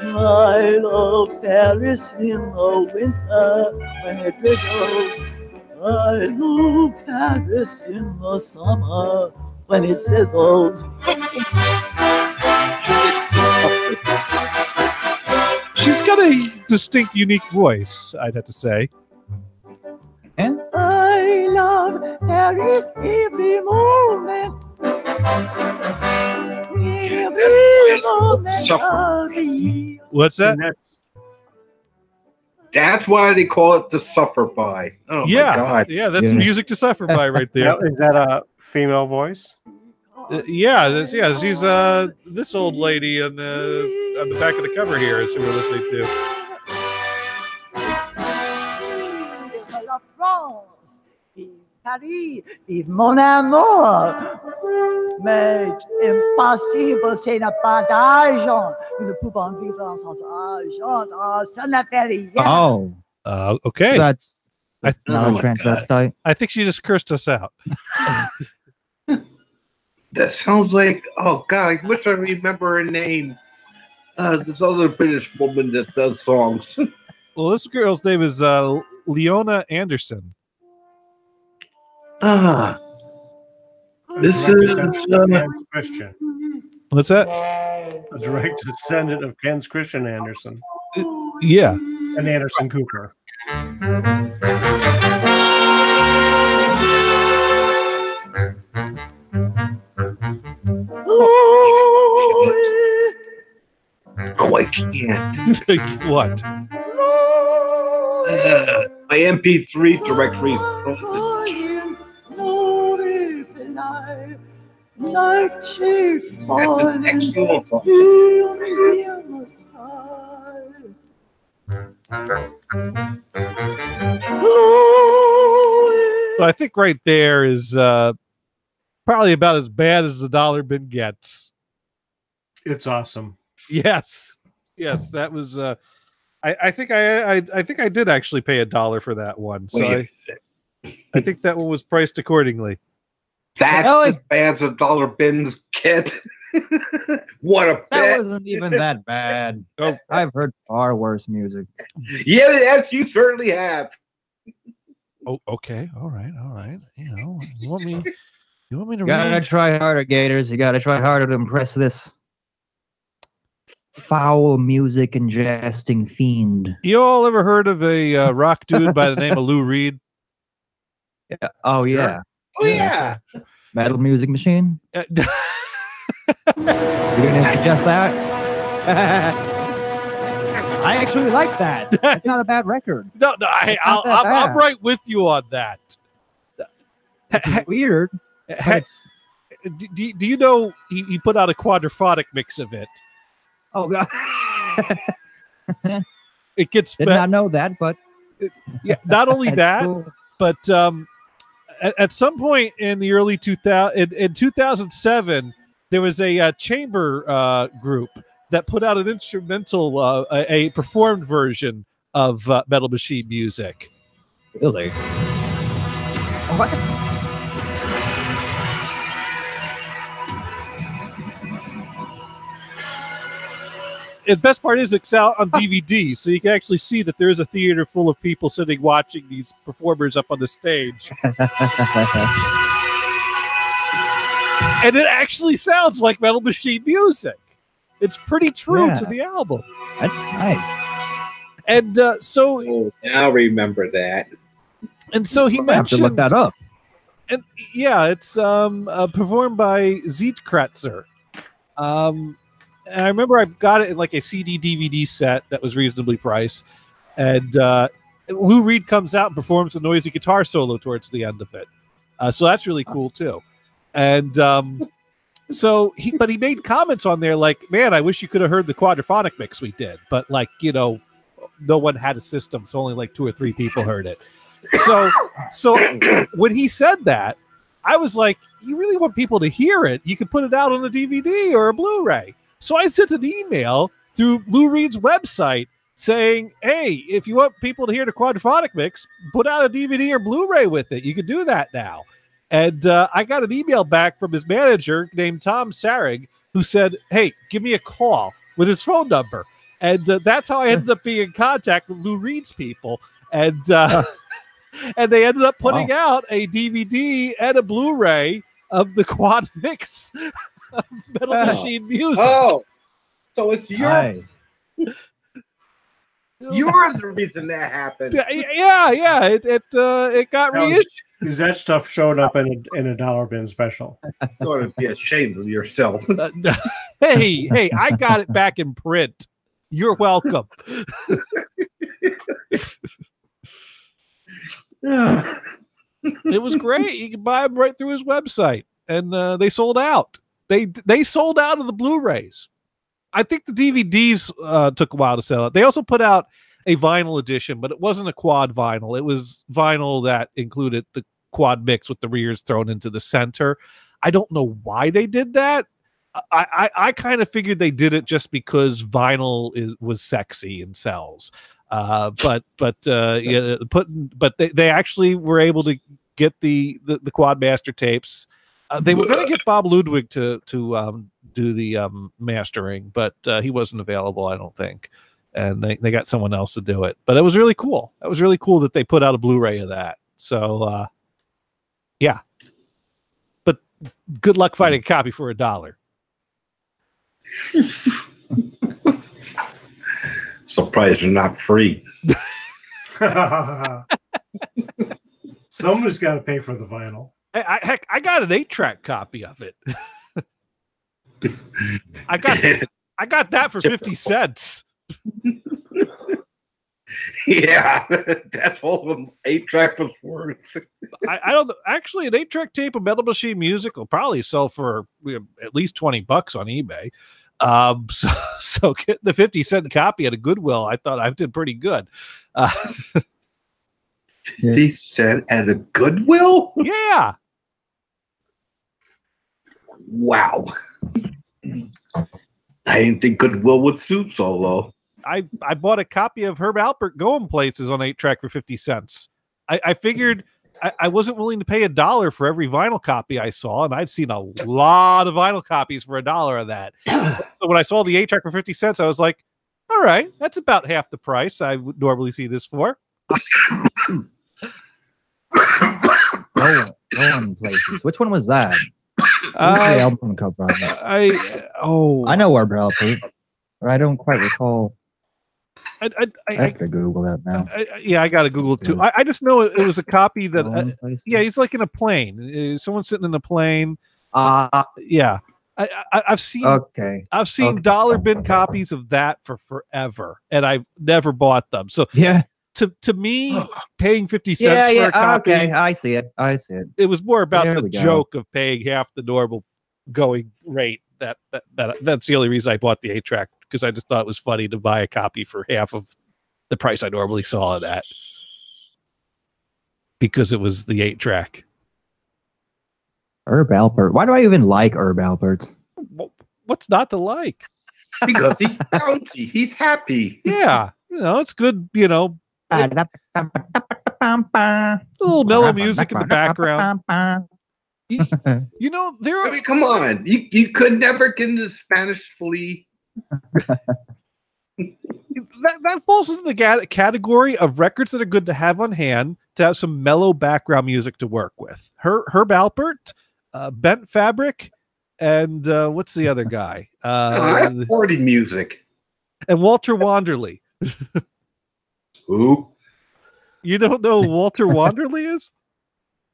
I love Paris in the winter when it drizzles. I love Paris in the summer when it sizzles. She's got a distinct, unique voice, I'd have to say. I love Paris every moment. Every moment of the year. What's that? That's why they call it the suffer by. Oh yeah, my God. yeah, that's music to suffer by right there. Is that a female voice? Yeah, she's this old lady on the back of the cover here is who we're listening to. Vive la France, vive Paris, vive mon amour. Mais impossible, ce n'est pas d'argent. Nous ne pouvons vivre sans argent. Oh, ça ne fait rien. Oh. Okay. That's I, not a transvestite. I think she just cursed us out. That sounds like, oh God, I wish I remember her name. This other British woman that does songs. Well, this girl's name is Leona Anderson. This is Ken's Christian. What's that? A direct descendant of Ken's Christian Anderson. Yeah. And Anderson Cooper. Oh, I can't. What? My MP3 directory. That's an excellent song. So I think right there is probably about as bad as the dollar bin gets. It's awesome. Yes, that was. I think I did actually pay $1 for that one. So I think that one was priced accordingly. That's as bad as a dollar bins get. What a That bet. wasn't even that bad. Oh, I've heard far worse music. Yes, you certainly have. Oh, okay, all right. You want me to You gotta try harder, Gators. You gotta try harder to impress this foul music ingesting fiend. You all ever heard of a rock dude by the name of Lou Reed? Yeah. Oh, yeah. Oh, yeah. Metal Music Machine? You're gonna suggest that? I actually like that. It's not a bad record. No, I'm right with you on that. It's weird. Do you know he put out a quadraphonic mix of it? Oh God! It gets. Did not know that, but yeah. Not only that, cool. but at some point in the early 2000, in 2007, there was a chamber group that put out an instrumental, a performed version of Metal Machine music. Really? What? The best part is it's out on DVD, so you can actually see that there is a theater full of people sitting watching these performers up on the stage. And it actually sounds like Metal Machine music. It's pretty true to the album. That's nice. And so now remember that. And so he I have mentioned to look that up. And yeah, it's performed by Zeetkretzer. And I remember I got it in like a CD DVD set that was reasonably priced. And Lou Reed comes out and performs a noisy guitar solo towards the end of it. So that's really cool too. And so he made comments on there like, man, I wish you could have heard the quadraphonic mix we did. But like, you know, no one had a system, so only like 2 or 3 people heard it. So when he said that, I was like, you really want people to hear it? You can put it out on a DVD or a Blu-ray. So I sent an email through Lou Reed's website saying, hey, if you want people to hear the quadraphonic mix, put out a DVD or Blu-ray with it. You can do that now. And I got an email back from his manager named Tom Sarig, who said, hey, give me a call with his phone number. And that's how I ended up being in contact with Lou Reed's people. And and they ended up putting out a DVD and a Blu-ray of the quad mix of Metal Machine music. Oh, so it's your Nice. you're the reason that happened. Yeah. It got reissued. Because that stuff showed up in a dollar bin special. You ought to be ashamed of yourself. Hey, I got it back in print. You're welcome. It was great. You could buy them right through his website, and they sold out. They sold out of the Blu-rays. I think the DVDs took a while to sell out. They also put out a vinyl edition, but it wasn't a quad vinyl. It was vinyl that included the quad mix with the rears thrown into the center. I don't know why they did that. I kind of figured they did it just because vinyl was sexy and sells. But they actually were able to get the quad master tapes They were going to get Bob Ludwig to do the mastering, but he wasn't available, I don't think. And they got someone else to do it. But it was really cool. That was really cool that they put out a Blu-ray of that. So, yeah. But good luck finding a copy for $1. Surprised you're not free. Someone's got to pay for the vinyl. Heck, I got an 8-track copy of it. I got that for 50 cents. Yeah, that's all the 8-track was worth. I don't know. Actually, an 8-track tape of Metal Machine Music will probably sell for at least $20 on eBay. So getting the 50-cent copy at a Goodwill, I thought I did pretty good. 50 cents at a Goodwill? Yeah. Wow. I didn't think Goodwill would suit so low. I bought a copy of Herb Alpert Going Places on 8-track for 50 cents. I figured I wasn't willing to pay $1 for every vinyl copy I saw, and I'd seen a lot of vinyl copies for $1 of that. So when I saw the 8-track for 50 cents, I was like, all right, that's about half the price I would normally see this for. Going Places. Which one was that? Who's the album cover on it? I know Herb Alpert, but I don't quite recall. I have to Google that now. I got to Google it too. I just know it was a copy that. He's like in a plane. Someone's sitting in a plane. Yeah, I've seen. Okay. I've seen dollar bin copies of that for forever, and I've never bought them. So yeah. To me, paying 50 cents for a copy. Okay, I see it. It was more about the joke of paying half the normal going rate. That's the only reason I bought the 8-track, because I just thought it was funny to buy a copy for half of the price I normally saw of that, because it was the 8-track. Herb Alpert. Why do I even like Herb Alpert? What's not to like? Because he's bouncy. He's happy. Yeah, it's good. A little mellow music in the background. There are. I mean, come on. You could never get into Spanish Flea. That falls into the category of records that are good to have on hand, to have some mellow background music to work with. Herb Alpert, Bent Fabric, and what's the other guy? Party music. And Walter Wanderley. Who? You don't know who Walter Wanderley is?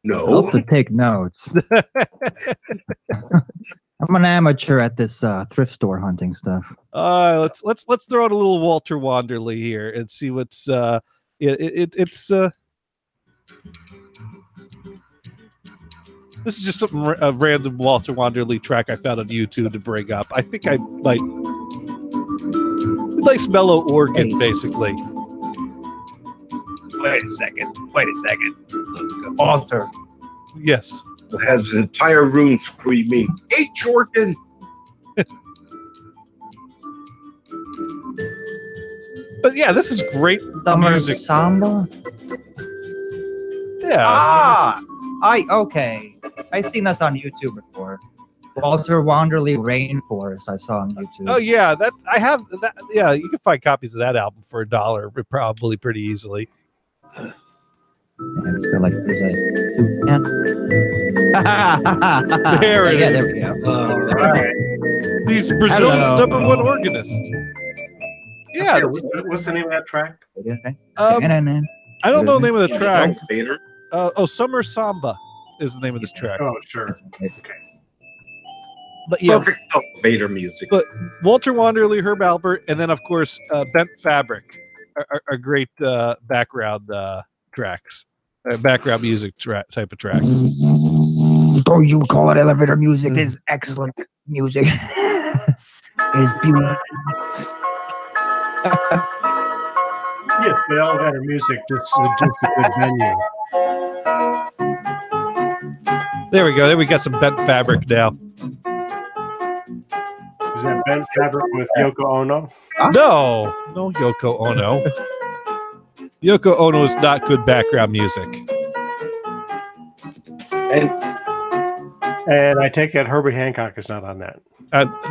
No. I'll have to take notes. I'm an amateur at this thrift store hunting stuff. Let's throw out a little Walter Wanderley here and see what's it's this is just a random Walter Wanderley track I found on YouTube to bring up. I think I might nice mellow organ, basically. Wait a second. Author. Yes. Has his entire room screaming, "Hey, Jordan!" But yeah, this is great music. Samba? Yeah. Okay. I seen this on YouTube before. Walter Wanderley Rainforest I saw on YouTube. Oh yeah, I have that. Yeah, you can find copies of that album for $1, probably pretty easily. And it's got like there's a there it is. There we go. All right. He's Brazil's #1 organist. Yeah. What's the name of that track? I don't know the name of the track. Vader. Summer Samba is the name of this track. Oh, sure. Okay. But yeah, perfect Vader music. But Walter Wanderley, Herb Alpert, and then of course Bent Fabric are great background tracks, background music type of tracks. Oh, you call it elevator music? It is excellent music. It is beautiful. Yes, but elevator music just a good venue. There we go. There we got some Bent Fabric now. Is that Bent Fabric with Yoko Ono? No Yoko Ono. Yoko Ono is not good background music. And I take it Herbie Hancock is not on that.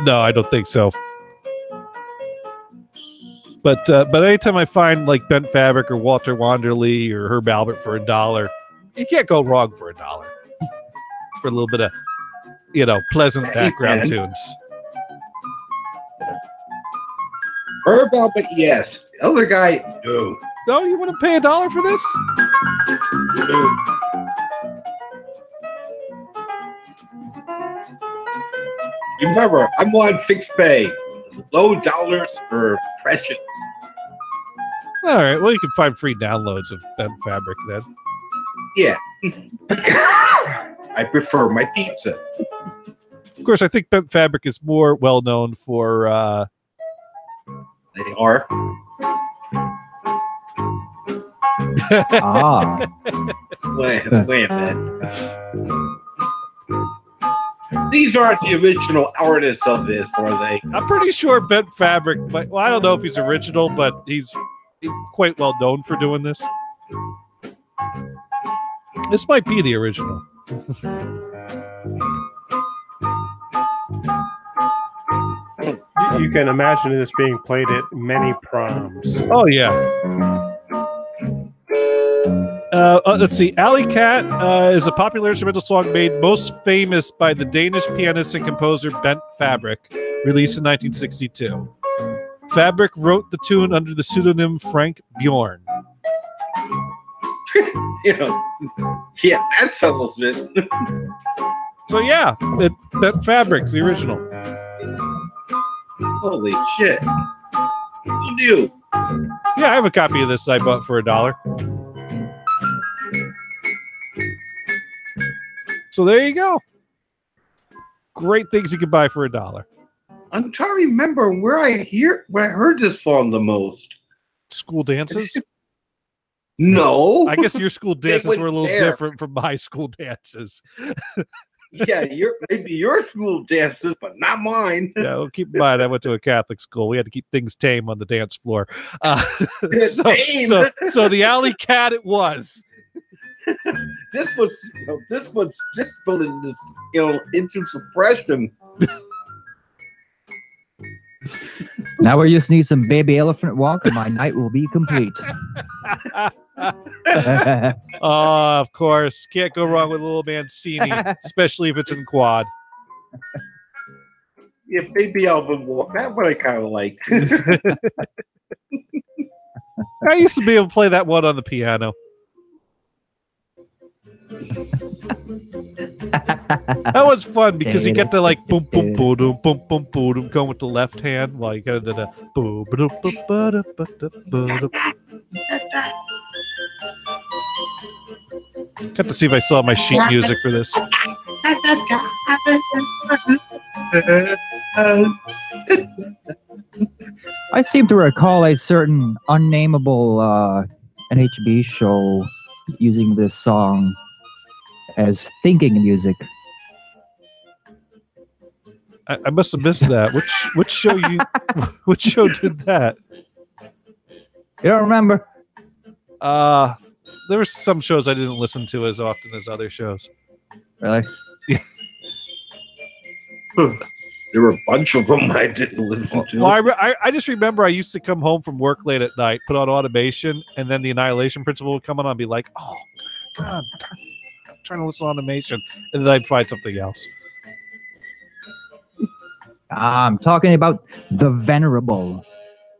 No, I don't think so. But anytime I find like Bent Fabric or Walter Wanderley or Herb Albert for $1, you can't go wrong for $1 for a little bit of, pleasant background tunes. Herb Albert, yes. The other guy, no. No, you want to pay $1 for this? No. Remember, I'm on fixed pay. Low dollars for precious. All right. Well, you can find free downloads of Bent Fabric then. Yeah. I prefer my pizza. Of course, I think Bent Fabric is more well known for. They are. Wait a minute. These aren't the original artists of this, are they? I'm pretty sure Bent Fabric, but I don't know if he's original, but he's quite well known for doing this. This might be the original. You can imagine this being played at many proms. Oh, yeah. Let's see. Alley Cat is a popular instrumental song made most famous by the Danish pianist and composer Bent Fabric, released in 1962. Fabric wrote the tune under the pseudonym Frank Bjorn. Yeah, that settles it. So yeah, Bent Fabric's the original. Holy shit. You do? Yeah, I have a copy of this I bought for $1. So there you go. Great things you can buy for $1. I'm trying to remember where I heard this song the most. School dances? No. I guess your school dances were a little there. different from my school dances. Yeah, maybe your school dances, but not mine. Yeah, well, keep in mind, I went to a Catholic school. We had to keep things tame on the dance floor. So the Alley Cat it was. This was discipline this, into suppression. Now we just need some Baby Elephant Walk and my night will be complete. Oh, of course. Can't go wrong with Little Mancini, especially if it's in quad. Yeah, Baby Alvin Walk. That one I kind of liked. I used to be able to play that one on the piano. That was fun because you get to like boom boom boom boom boom boom boom going with the left hand while you got to the boom boom boom. Got to see if I saw my sheet music for this. I seem to recall a certain unnameable NHB show using this song as thinking music. I must have missed that. Which show which show did that? You don't remember? There were some shows I didn't listen to as often as other shows. Really? There were a bunch of them I didn't listen to. Well, I just remember I used to come home from work late at night, put on Automation, and then the Annihilation Principle would come on and be like, oh, God, I'm trying to listen to Automation. And then I'd find something else. I'm talking about the venerable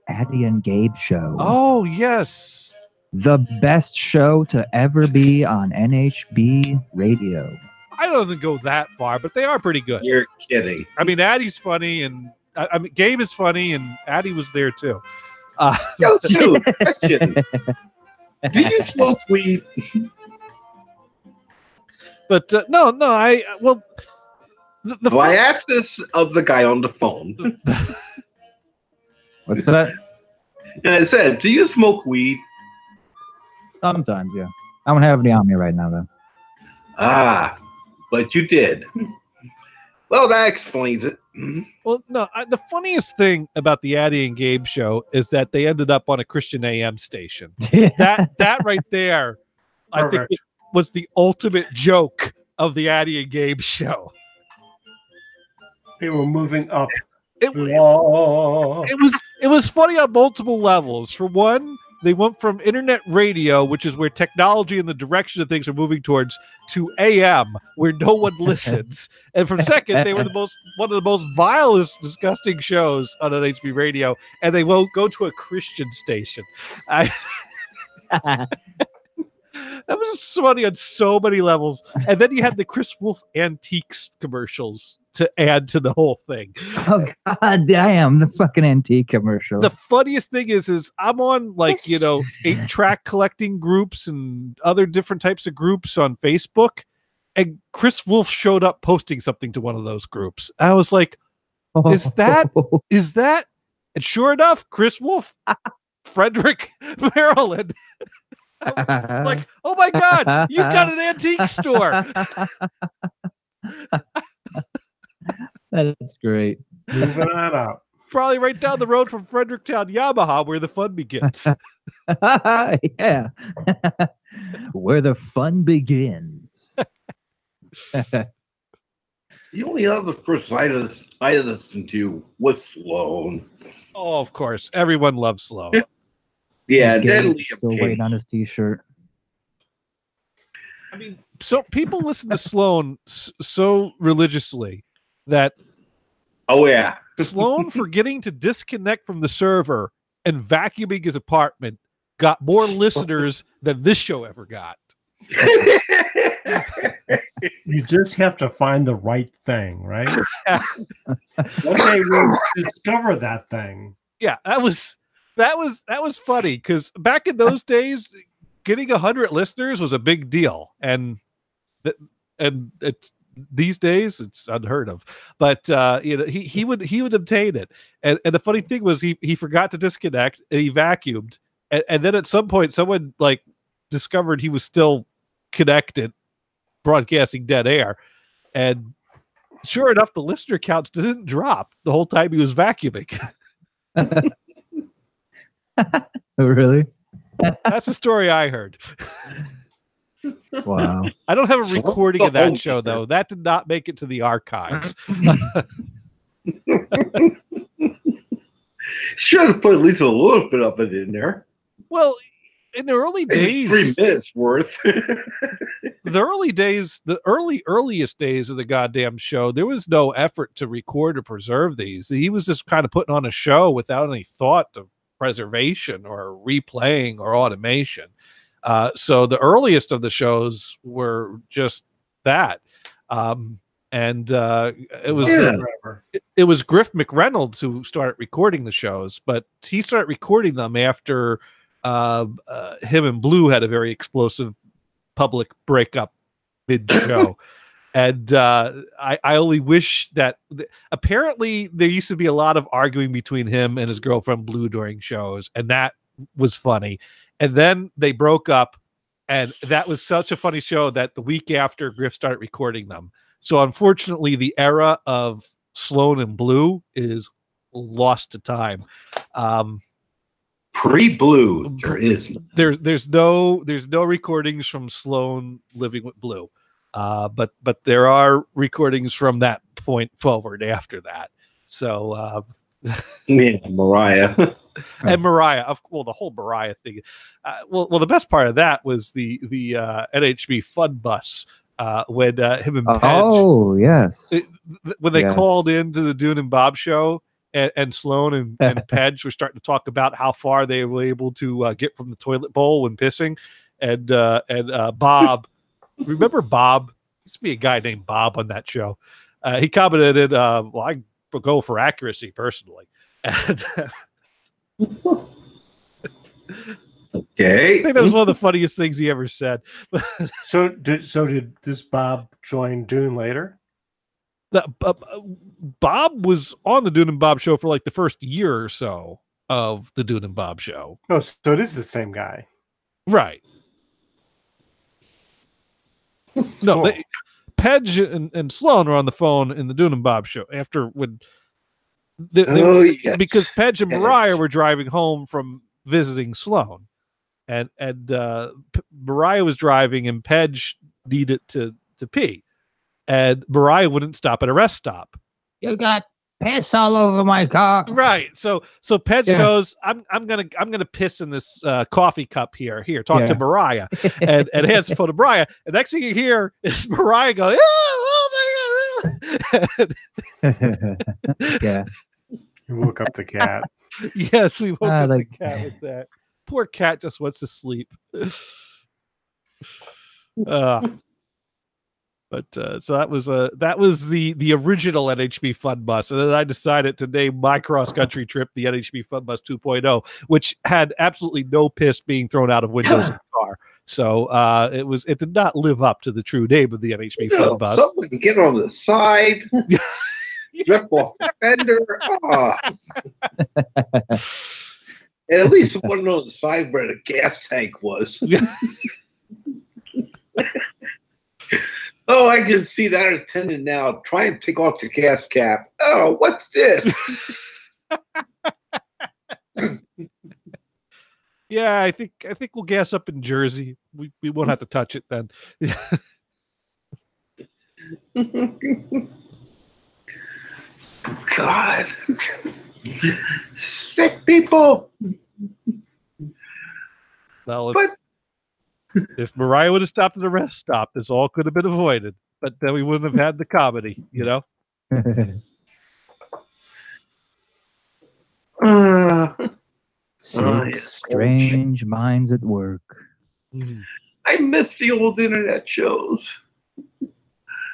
Addie and Gabe show. Oh, yes. The best show to ever be on NHB radio. I don't even go that far, but they are pretty good. You're kidding. I mean, Addie's funny, and I mean, Gabe is funny, and Addie was there too. Yo, dude, question. Do you smoke weed? But no, I I asked this of the guy on the phone. What's that? And I said, "Do you smoke weed?" Sometimes, yeah. I don't have any on me right now, though. Ah, but you did. Well, that explains it. Well, no, the funniest thing about the Addie and Gabe show is that they ended up on a Christian AM station. that right there, I think, was the ultimate joke of the Addie and Gabe show. They were moving up. It was funny on multiple levels. For one, they went from internet radio, which is where technology and the direction of things are moving towards, to AM, where no one listens. And from second, they were one of the most vilest, disgusting shows on NHB radio, and they won't go to a Christian station. That was just funny on so many levels. And then you had the Chris Wolf Antiques commercials to add to the whole thing. Oh god damn, the fucking antique commercial. The funniest thing is I'm on 8-track collecting groups and other different types of groups on Facebook, and Chris Wolf showed up posting something to one of those groups. I was like, is that? And sure enough, Chris Wolf, Frederick, Maryland. I'm like, oh my god, you've got an antique store. That's great. Moving on up. Probably right down the road from Fredericktown Yamaha, where the fun begins. Yeah. Where the fun begins. The only other first I listened to was Sloan. Oh, of course. Everyone loves Sloan. Yeah, Gary's still waiting on his t-shirt. I mean, so people listen to Sloan so religiously that Sloan forgetting to disconnect from the server and vacuuming his apartment got more listeners than this show ever got. You just have to find the right thing, right? One day we'll discover that thing. Yeah, that was funny because back in those days, getting 100 listeners was a big deal, and it's these days it's unheard of. But he would obtain it, and the funny thing was he forgot to disconnect and he vacuumed, and then at some point someone discovered he was still connected, broadcasting dead air, and sure enough, the listener counts didn't drop the whole time he was vacuuming. Really? That's the story I heard. Wow. I don't have a recording of that show, though. That did not make it to the archives. Should have put at least a little bit of it in there. Well, in the early days, 3 minutes worth. The earliest days of the goddamn show, there was no effort to record or preserve these. He was just kind of putting on a show without any thought of preservation or replaying or automation. So the earliest of the shows were just that. It was Griff McReynolds who started recording the shows, but he started recording them after him and Blue had a very explosive public breakup mid-show. And I only wish that apparently there used to be a lot of arguing between him and his girlfriend Blue during shows, and that was funny. And then they broke up, and that was such a funny show that the week after Griff started recording them. So unfortunately, the era of Sloan and Blue is lost to time. Pre-Blue, there's no recordings from Sloan living with Blue. But there are recordings from that point forward after that. So yeah, Mariah. And Mariah, the whole Mariah thing. Well, the best part of that was the NHB Fun Bus when him and Pedge. Oh yes, when they called into the Dune and Bob show, and Sloan and Pedge were starting to talk about how far they were able to get from the toilet bowl when pissing, and Bob. Remember Bob? There used to be a guy named Bob on that show. He commented, well, I go for accuracy personally. And okay. I think that was one of the funniest things he ever said. So did this Bob join Dune later? Bob was on the Dune and Bob show for like the first year or so of the Dune and Bob show. Oh, so it is the same guy. Right. No, Cool. Pedge and Sloan were on the phone in the Dune and Bob show after when because Pedge and Mariah were driving home from visiting Sloan, and Mariah was driving and Pedge needed to pee, and Mariah wouldn't stop at a rest stop, You got piss all over my car. Right. So Pedge Yeah. goes, I'm gonna piss in this coffee cup here. Here, talk to Yeah. Mariah, and hands the phone to Mariah. And next thing you hear is Mariah go, oh my god. Yeah. You woke up the cat. Yes, we woke up like- the cat with that. Poor cat just wants to sleep. But so that was the original NHB Fun Bus, and then I decided to name my cross country trip the NHB Fun Bus 2.0, which had absolutely no piss being thrown out of windows in the car. So it did not live up to the true name of the NHB Fun Bus. Someone can get on the side, rip off the fender. And at least one on the side where the gas tank was. Oh, I can see that attendant now. Try and take off the gas cap. Oh, what's this? Yeah, I think we'll gas up in Jersey. We won't have to touch it then. God. Sick people. Well, if Mariah would have stopped at the rest stop, this all could have been avoided. But then we wouldn't have had the comedy, you know? Strange minds at work. I miss the old internet shows.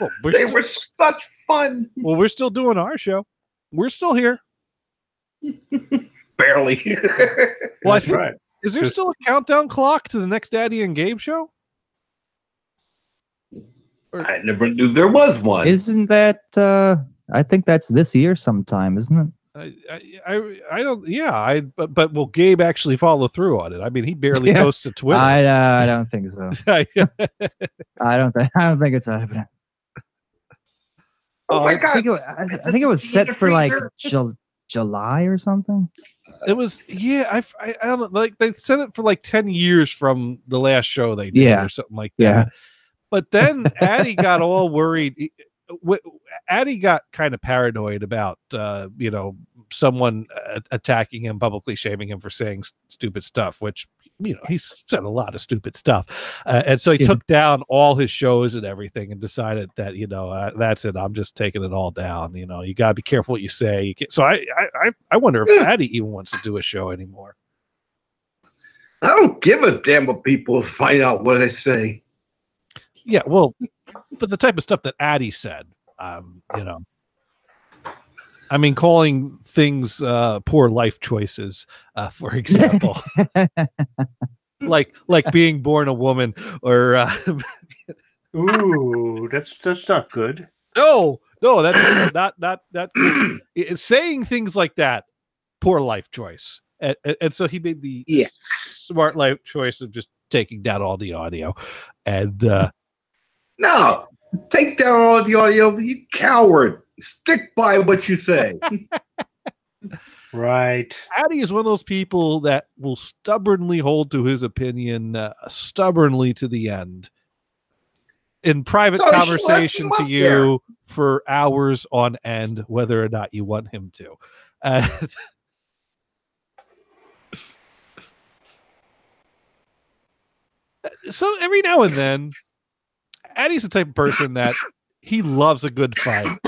Well, They were such fun. Well, we're still doing our show. We're still here. Barely. Well, I think, is there still a countdown clock to the next Daddy and Gabe show? I never knew there was one. Isn't that? I think that's this year sometime, isn't it? I don't. Yeah, but will Gabe actually follow through on it? I mean, he barely Yeah. posts to Twitter. I don't think so. I don't think it's happening. Oh my I God. think it was set for like July or something. It was, yeah. I don't know. Like they said it for like 10 years from the last show they did, Yeah. or something like that. Yeah. But then Addie got all worried. Addie got kind of paranoid about, someone attacking him, publicly shaming him for saying stupid stuff, which, he said a lot of stupid stuff. And so he took down all his shows and everything and decided that, that's it. I'm just taking it all down. You got to be careful what you say. So I wonder if Addie even wants to do a show anymore. I don't give a damn what people find out what I say. Yeah, well, but the type of stuff that Addie said, I mean, calling things poor life choices, for example, like being born a woman, or ooh, that's not good. No, that's not good. It's saying things like that, poor life choice, and so he made the smart life choice of just taking down all the audio, and no, take down all the audio, you coward. Stick by what you say. Right. Addie is one of those people that will stubbornly hold to his opinion, stubbornly to the end. In private So conversation she left to him you up for hours on end, whether or not you want him to. So every now and then, Addie's the type of person that he loves a good fight.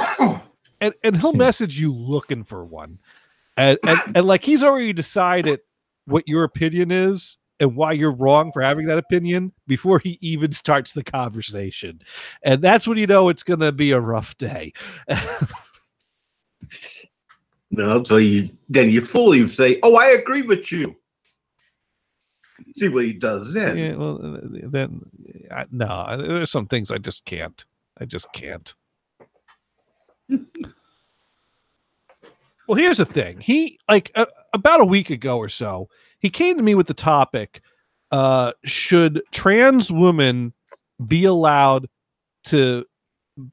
And he'll message you looking for one. And like he's already decided what your opinion is and why you're wrong for having that opinion before he even starts the conversation. And that's when you know it's going to be a rough day. No, so you fully say, "Oh, I agree with you." See what he does then. Yeah, well, then no, there's some things I just can't. Well, here's the thing. He about a week ago or so, he came to me with the topic: should trans women be allowed to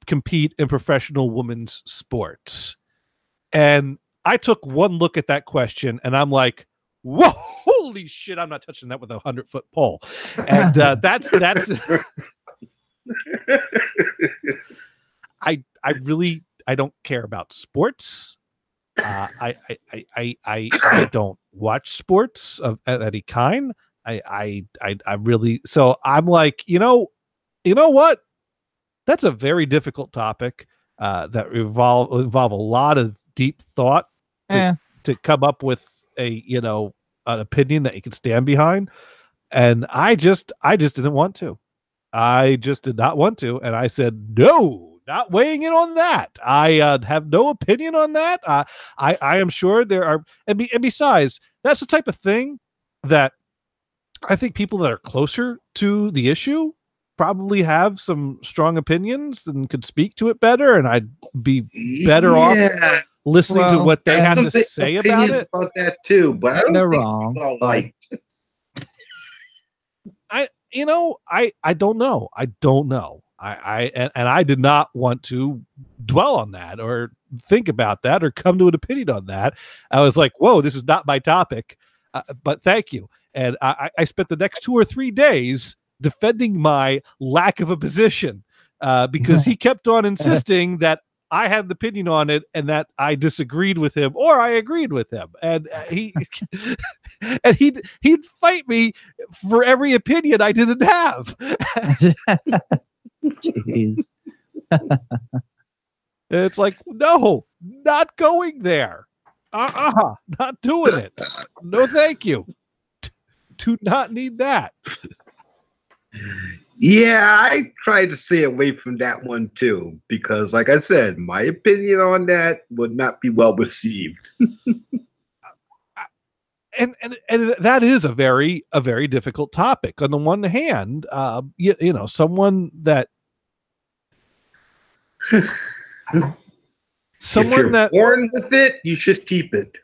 compete in professional women's sports? And I took one look at that question, and I'm like, "Whoa, holy shit! I'm not touching that with a 100-foot pole." And that's. I don't care about sports. I don't watch sports of any kind. I really, so I'm like, you know what? That's a very difficult topic that involve a lot of deep thought to come up with an opinion that you can stand behind. And I just didn't want to. I just did not want to. And I said, no, not weighing in on that. I have no opinion on that. I am sure there are, and besides, that's the type of thing that I think people that are closer to the issue probably have some strong opinions and could speak to it better, and I'd be better off listening to what they had to say about it. About that too, but I don't They're think wrong. people like. I don't know. I don't know. And I did not want to dwell on that or think about that or come to an opinion on that. I was like, whoa, this is not my topic, but thank you. And I spent the next 2 or 3 days defending my lack of a position because he kept on insisting that I had an opinion on it and that I disagreed with him or I agreed with him. And he'd fight me for every opinion I didn't have. Jeez. It's like, no, not going there. Not doing it. No, thank you. Do not need that. Yeah, I try to stay away from that one too, because like I said, my opinion on that would not be well received. And that is a very difficult topic. On the one hand, someone that born with it, you should keep it.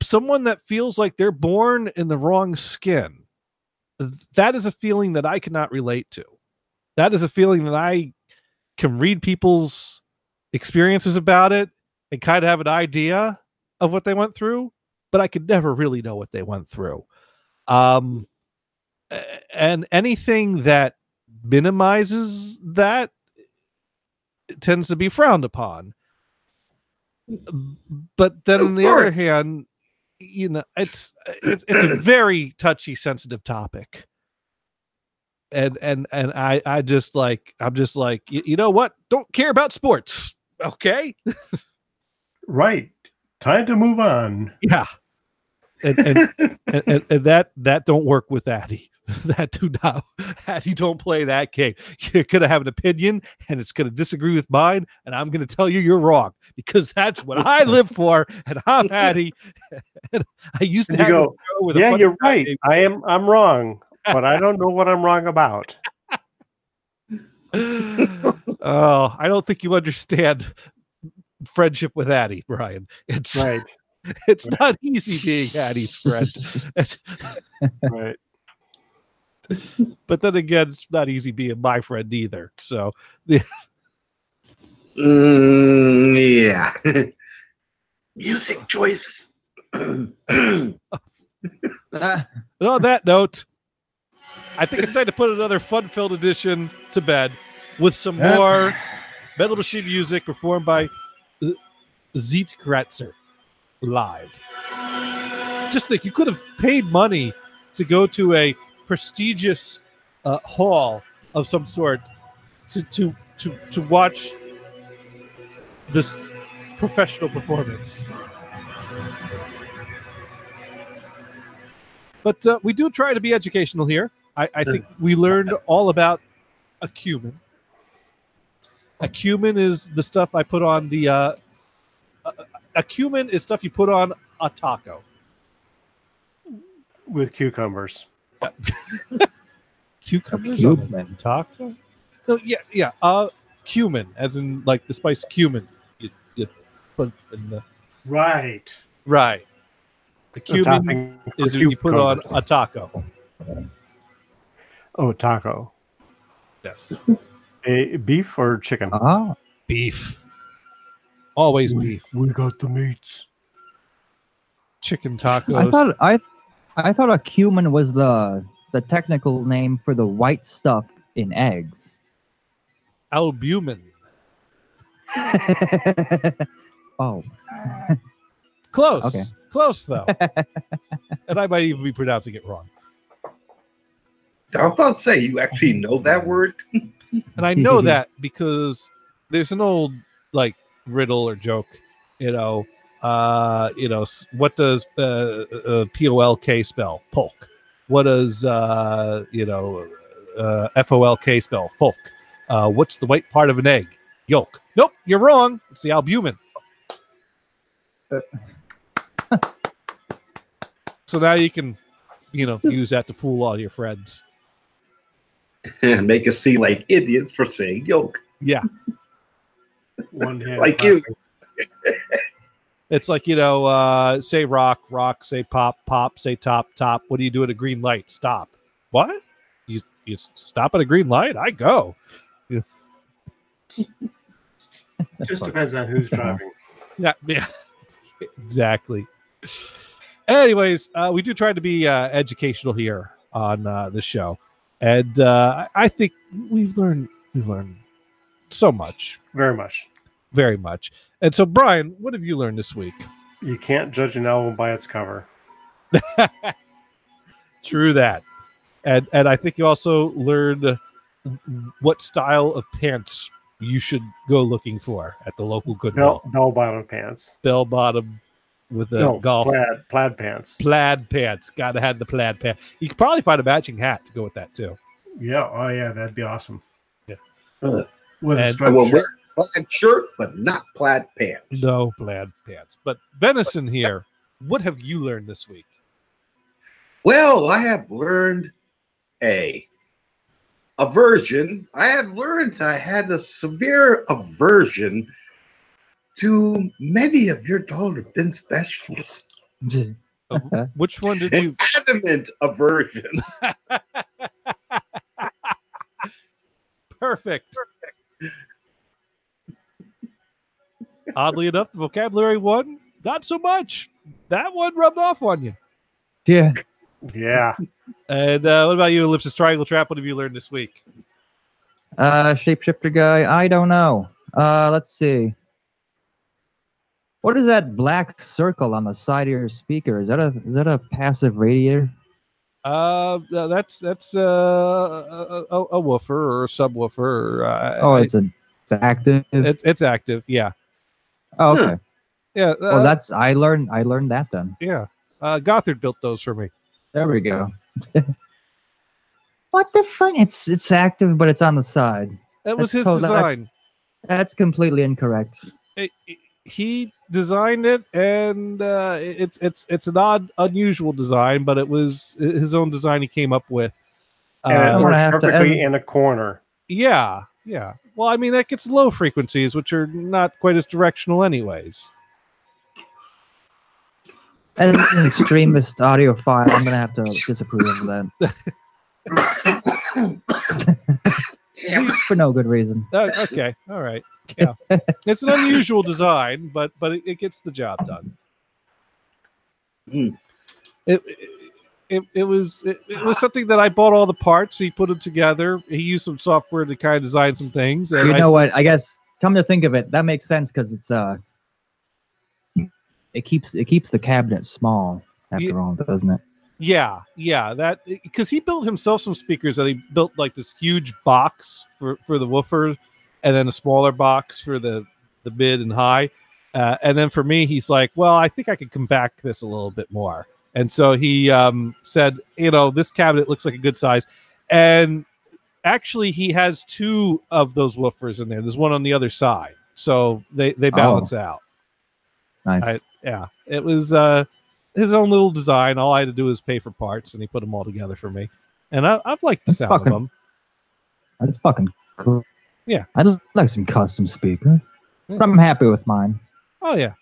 Someone that feels like they're born in the wrong skin, that is a feeling that I cannot relate to. That is a feeling that I can read people's experiences about it and kind of have an idea of what they went through, but I could never really know what they went through. And anything that minimizes that tends to be frowned upon. But then on the other hand, it's a very touchy, sensitive topic. And I'm just like, you know what? Don't care about sports. Okay. Right. Time to move on. Yeah. And that don't work with Addy. Addy don't play that game. You're gonna have an opinion and it's gonna disagree with mine, and I'm gonna tell you you're wrong because that's what I live for, and I'm Addy. And I used to go, yeah, you're right. I'm wrong, but I don't know what I'm wrong about. Oh, I don't think you understand friendship with Addy, Brian. It's right. It's not easy being Addy's friend. Right. But then again, it's not easy being my friend either. So, yeah. Music choices. And on that note, I think it's time to put another fun-filled edition to bed with some more Metal Machine music performed by Zeet Kratzer live. Just think, you could have paid money to go to a prestigious hall of some sort to watch this professional performance. But we do try to be educational here. I think we learned all about a cumin. A cumin is the stuff I put on the a cumin is stuff you put on a taco with cucumbers. Cucumbers on a taco? No, yeah. Cumin, as in like the spice cumin. You put in the right. The cumin is you put on a taco. Oh, taco. Yes. A beef or chicken? Beef. Always beef. We got the meats. Chicken tacos. I thought a cumin was the technical name for the white stuff in eggs. Albumin. Oh. Close. Okay. Close, though. And I might even be pronouncing it wrong. I was about to say, you actually know that word? And I know that because there's an old like riddle or joke, what does POLK spell? Polk. What does FOLK spell? Folk. What's the white part of an egg? Yolk. Nope, you're wrong. It's the albumin. So now you can, use that to fool all your friends. And make us see like idiots for saying yolk. Yeah. One hand. Like you. It's like, say rock, say pop, say top. What do you do at a green light? Stop. What? You stop at a green light? I go. Just depends on who's driving. Yeah, exactly. Anyways, we do try to be educational here on this show, and I think we've learned so much, Very much. very much. And so, Brian, what have you learned this week? You can't judge an album by its cover. True that, and I think you also learned what style of pants you should go looking for at the local Goodwill. Bell bottom pants. Bell bottom with a golf plaid pants. Plaid pants. Gotta have the plaid pants. You could probably find a matching hat to go with that too. Yeah. Oh, yeah. That'd be awesome. Yeah. With a And- striped I will shirt. wear plaid shirt, but not plaid pants. No plaid pants. But Venison here, what have you learned this week? Well, I have learned aversion. I have learned I had a severe aversion to many of your Dollar Bin specials. Which one did An you? adamant aversion. Perfect. Oddly enough, the vocabulary one, not so much. That one rubbed off on you. Yeah. Yeah. And what about you, Ellipsis Triangle Trap? What have you learned this week? Shapeshifter guy, I don't know. Let's see. What is that black circle on the side of your speaker? Is that a passive radiator? That's a woofer or a subwoofer. It's active. It's active. Yeah. Oh, okay. Yeah. Well, I learned that then. Yeah. Gothard built those for me. There we go. What the fuck? It's active, but it's on the side. That was his That's design. That's completely incorrect. He designed it, and it's an odd, unusual design, but it was his own design he came up with. And it works perfectly in a corner. Yeah. Well, I mean, that gets low frequencies, which are not quite as directional anyways. As an extremist audiophile, I'm gonna have to disapprove of that. For no good reason. Okay, all right. Yeah, it's an unusual design, but it gets the job done. It was something that I bought all the parts. He put them together. He used some software to kind of design some things. And You know what? I guess come to think of it, that makes sense because it's it keeps the cabinet small after all, doesn't it? Yeah, that because he built himself some speakers that he built like this huge box for the woofer, and then a smaller box for the mid and high, and then for me, he's like, well, I think I could compact this a little bit more, and so he said, this cabinet looks like a good size, and actually he has two of those woofers in there. There's one on the other side, so they balance out. Nice. Yeah, it was his own little design. All I had to do was pay for parts, and he put them all together for me. And I've liked the sound of them. That's fucking cool. Yeah. I'd like some custom speaker. Yeah. But I'm happy with mine. Oh, yeah.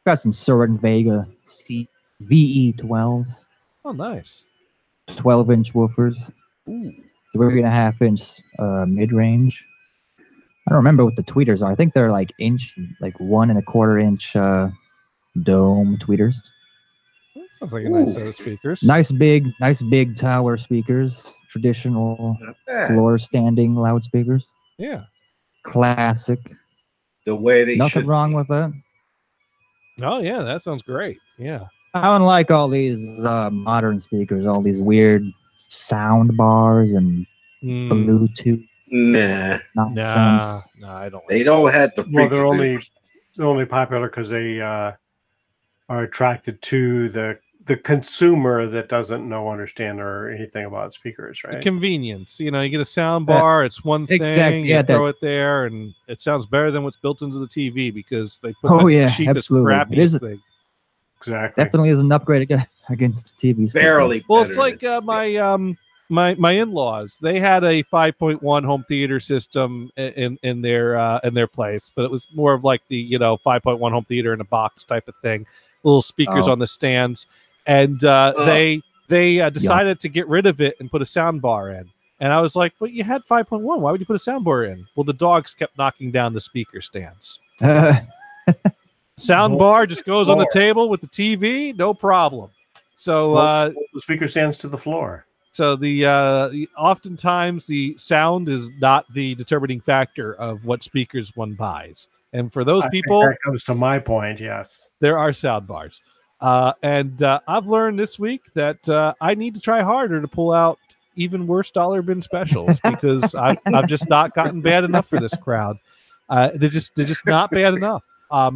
Got some Soren Vega VE12s. Oh, nice. 12-inch woofers. Ooh. 3.5-inch mid-range. I don't remember what the tweeters are. I think they're like 1.25 inch dome tweeters. Sounds like a nice set of speakers. Nice big tower speakers. Traditional floor standing loudspeakers. Yeah. Classic. the way they Nothing should. wrong with it. Oh yeah, that sounds great. Yeah. I don't like all these modern speakers, all these weird sound bars and Bluetooth Nah, nonsense. No, I don't. They don't have the. Well, they're frequency. only popular because they are attracted to the consumer that doesn't know, understand, or anything about speakers, The right? convenience. You know, you get a sound bar, it's one thing, Exactly, you yeah, throw that- it there, and it sounds better than what's built into the TV because they put Oh, the yeah, cheapest, absolutely. It crappiest is- thing. Exactly. Definitely is an upgrade against TV. Barely. Well, it's like my in-laws. They had a 5.1 home theater system in their place, but it was more of like the 5.1 home theater in a box type of thing, little speakers Oh. on the stands, and they decided to get rid of it and put a sound bar in. And I was like, "But you had 5.1. Why would you put a sound bar in?" Well, the dogs kept knocking down the speaker stands. Sound bar just goes on the table with the TV, no problem. So the speaker stands to the floor. So the oftentimes the sound is not the determining factor of what speakers one buys, and for those I think people, that comes to my point. Yes. there are sound bars. And I've learned this week that I need to try harder to pull out even worse dollar bin specials because I've just not gotten bad enough for this crowd. They're just not bad enough.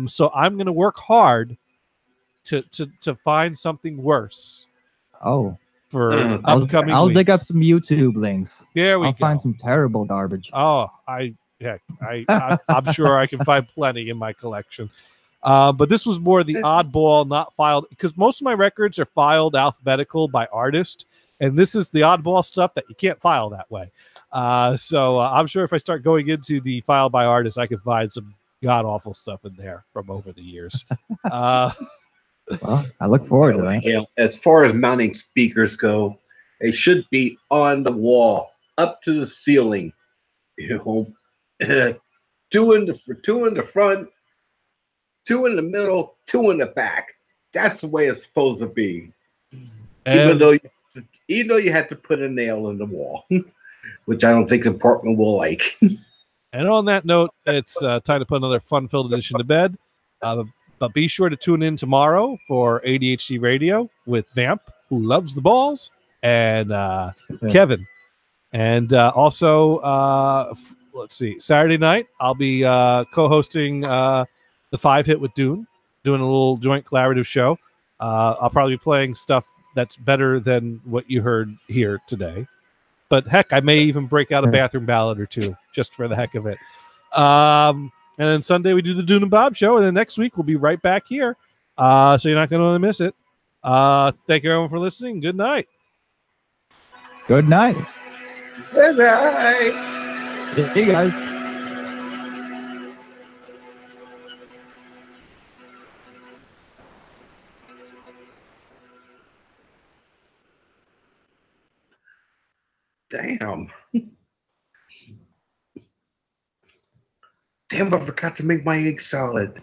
So I'm going to work hard to find something worse Oh. for I'll upcoming dig weeks. up some YouTube links. There we I'll go. find some terrible garbage. Oh, I'm sure I can find plenty in my collection. But this was more the oddball, not filed, because most of my records are filed alphabetical by artist, and this is the oddball stuff that you can't file that way. So I'm sure if I start going into the file by artist, I can find some god awful stuff in there from over the years. Well, I look forward to that. Yeah, as far as mounting speakers go, they should be on the wall, up to the ceiling. You know, two in the front, two in the middle, two in the back. That's the way it's supposed to be. Even though you had to put a nail in the wall, which I don't think the apartment will like. And on that note, it's time to put another fun-filled edition to bed. But be sure to tune in tomorrow for ADHD Radio with Vamp, who loves the balls, and Kevin. And also, let's see, Saturday night, I'll be co-hosting the 5-Hit with Dune, doing a little joint collaborative show. I'll probably be playing stuff that's better than what you heard here today. But heck, I may even break out a bathroom ballad or two just for the heck of it. And then Sunday we do the Dune and Bob show, and then next week we'll be right back here. So you're not going to miss it. Thank you everyone for listening. Good night. Good night. Good night. See you guys. Damn. Damn, I forgot to make my egg salad.